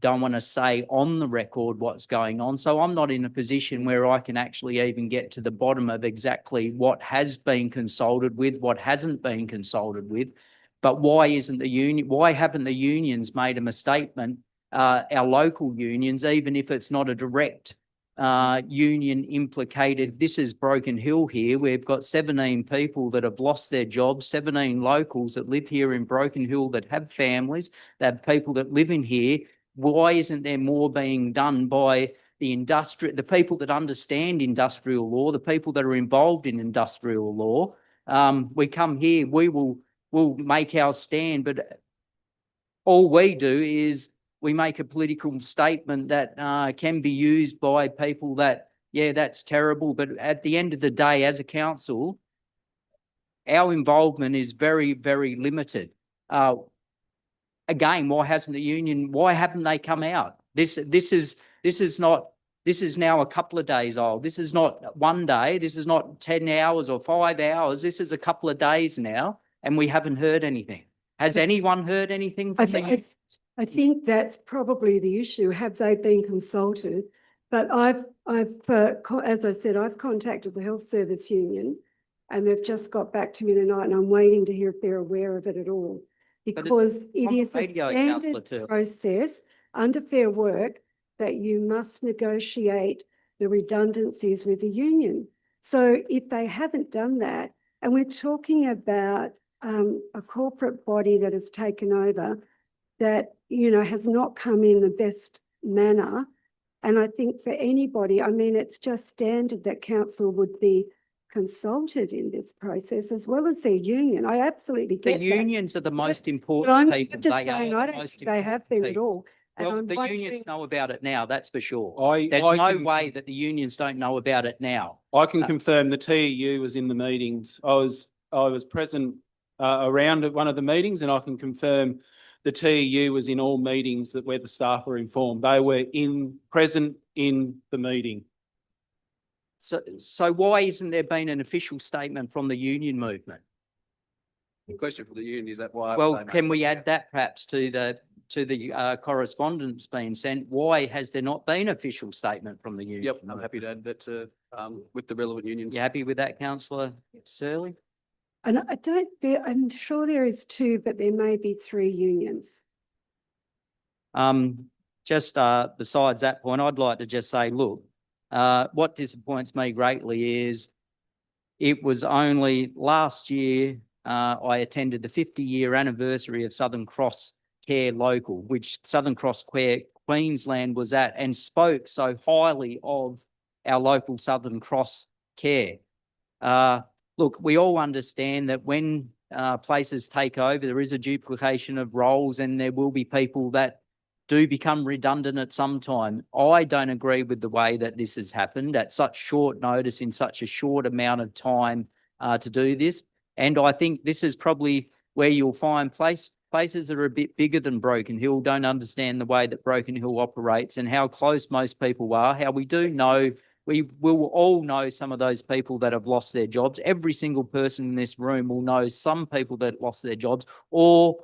don't want to say on the record what's going on. So I'm not in a position where I can actually even get to the bottom of exactly what has been consulted with, what hasn't been consulted with. But why isn't the union, why haven't the unions made a statement, our local unions, even if it's not a direct union implicated? This is Broken Hill here. We've got 17 people that have lost their jobs, 17 locals that live here in Broken Hill that have families, that have people that live in here. Why isn't there more being done by the people that understand industrial law, the people that are involved in industrial law? We come here, we'll make our stand, but all we do is we make a political statement that can be used by people that, yeah, that's terrible. But at the end of the day, as a council, our involvement is very, very limited. Again, why haven't they come out? This is now a couple of days old. This is not one day. This is not 10 hours or 5 hours. This is a couple of days now, and we haven't heard anything. Has anyone heard anything from I think that's probably the issue. Have they been consulted? But as I said, I've contacted the Health Service Union, and they've just got back to me tonight, and I'm waiting to hear if they're aware of it at all. Because it is a standard process under Fair Work that you must negotiate the redundancies with the union. So if they haven't done that, and we're talking about a corporate body that has taken over that, you know, has not come in the best manner. And I think for anybody, I mean, it's just standard that council would be consulted in this process as well as their union. I absolutely get the that. unions are the most But important I'm people. just They saying, are I the don't most think they have important been at people. all. And Well, I'm the wondering- unions know about it now, that's for sure. I There's no can- way that the unions don't know about it now. I can confirm the TEU was in the meetings. I was present around at one of the meetings, and I can confirm the TEU was in all meetings where the staff were informed. They were present in the meeting. So why isn't there been an official statement from the union movement? The question for the union is that why? Well, can we add that perhaps to the correspondence being sent? Why has there not been an official statement from the union? Yep, I'm happy to add that to, with the relevant unions. You happy with that, Councillor Shirley? And I'm sure there is two, but there may be three unions. Just besides that point, I'd like to just say, look, what disappoints me greatly is it was only last year I attended the 50-year anniversary of Southern Cross Care Local, which Southern Cross Care Queensland was at, and spoke so highly of our local Southern Cross Care. Look, we all understand that when places take over, there is a duplication of roles and there will be people that do become redundant at some time. I don't agree with the way that this has happened at such short notice in such a short amount of time to do this. And I think this is probably where you'll find places that are a bit bigger than Broken Hill don't understand the way that Broken Hill operates and how close most people are, how we do know. We will all know some of those people that have lost their jobs. Every single person in this room will know some people that lost their jobs or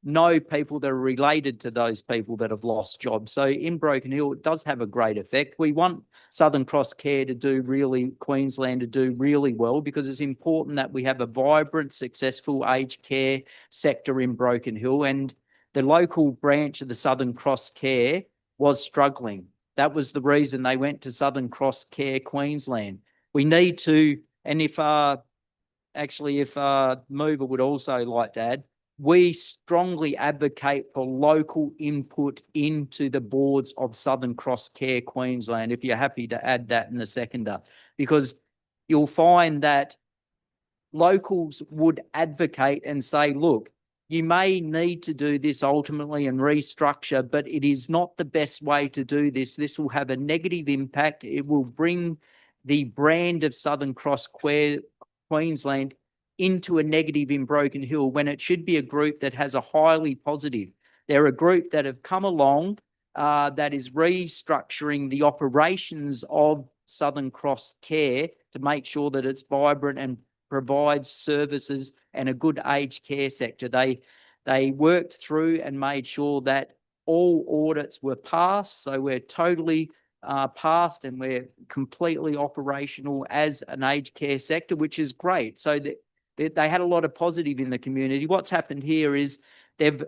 know people that are related to those people that have lost jobs. So in Broken Hill, it does have a great effect. We want Southern Cross Care to do really, Queensland to do really well, because it's important that we have a vibrant, successful aged care sector in Broken Hill. And the local branch of the Southern Cross Care was struggling. That was the reason they went to Southern Cross Care Queensland. We need to, and if Mover would also like to add, we strongly advocate for local input into the boards of Southern Cross Care Queensland, if you're happy to add that in the seconder, because you'll find that locals would advocate and say, look, you may need to do this ultimately and restructure, but it is not the best way to do this. This will have a negative impact. It will bring the brand of Southern Cross Queensland into a negative in Broken Hill, when it should be a group that has a highly positive. They're a group that have come along that is restructuring the operations of Southern Cross Care to make sure that it's vibrant and provides services and a good aged care sector. They worked through and made sure that all audits were passed. So we're totally passed and we're completely operational as an aged care sector, which is great. So they had a lot of positive in the community. What's happened here is they've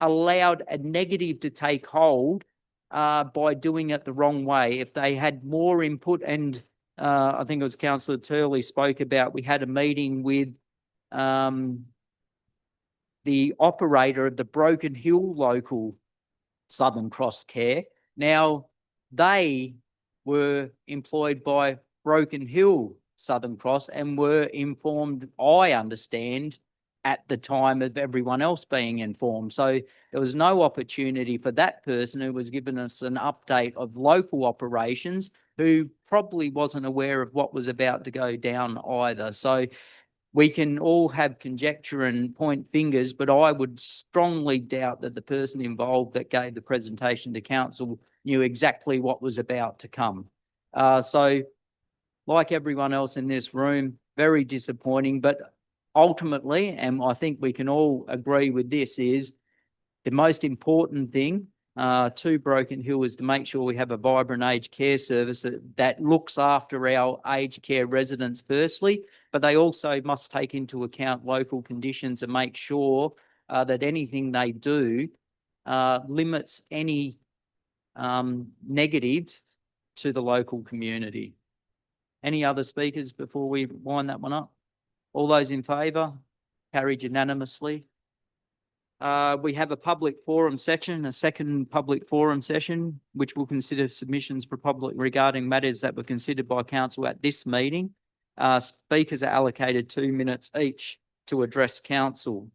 allowed a negative to take hold by doing it the wrong way. If they had more input, and I think it was Councillor Turley spoke about, we had a meeting with the operator of the Broken Hill local Southern Cross Care. Now, they were employed by Broken Hill Southern Cross and were informed, I understand, at the time of everyone else being informed. So there was no opportunity for that person who was giving us an update of local operations, who probably wasn't aware of what was about to go down either. So we can all have conjecture and point fingers, but I would strongly doubt that the person involved that gave the presentation to council knew exactly what was about to come. So like everyone else in this room, very disappointing, but ultimately, and I think we can all agree with this, is the most important thing to Broken Hill is to make sure we have a vibrant aged care service that looks after our aged care residents firstly, but they also must take into account local conditions and make sure that anything they do limits any negatives to the local community. Any other speakers before we wind that one up? All those in favour? Carried unanimously. We have a public forum section, a second public forum session, which will consider submissions for public regarding matters that were considered by council at this meeting. Speakers are allocated 2 minutes each to address council.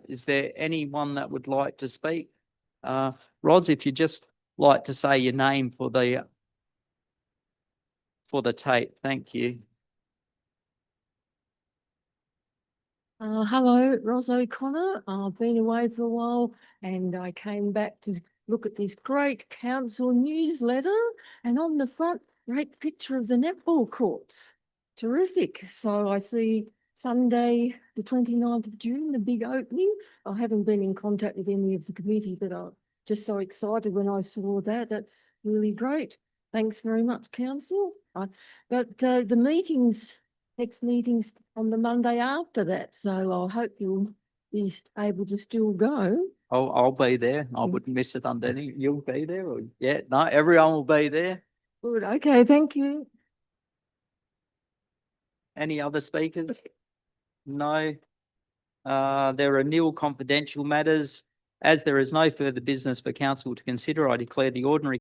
Is there anyone that would like to speak? Ros, if you'd just like to say your name for the tape, thank you. Hello, Ros O'Connor. I've been away for a while and I came back to look at this great council newsletter, and on the front, great picture of the netball courts. Terrific. So I see Sunday, the 29th of June, the big opening. I haven't been in contact with any of the committee, but I'm just so excited when I saw that. That's really great. Thanks very much, council. But the next meeting's on the Monday after that, so I hope you'll be able to still go. I'll be there. I wouldn't miss it under any. You'll be there, or yeah, no, everyone will be there. Good. Okay, thank you. Any other speakers? No. There are nil confidential matters. As there is no further business for council to consider, I declare the ordinary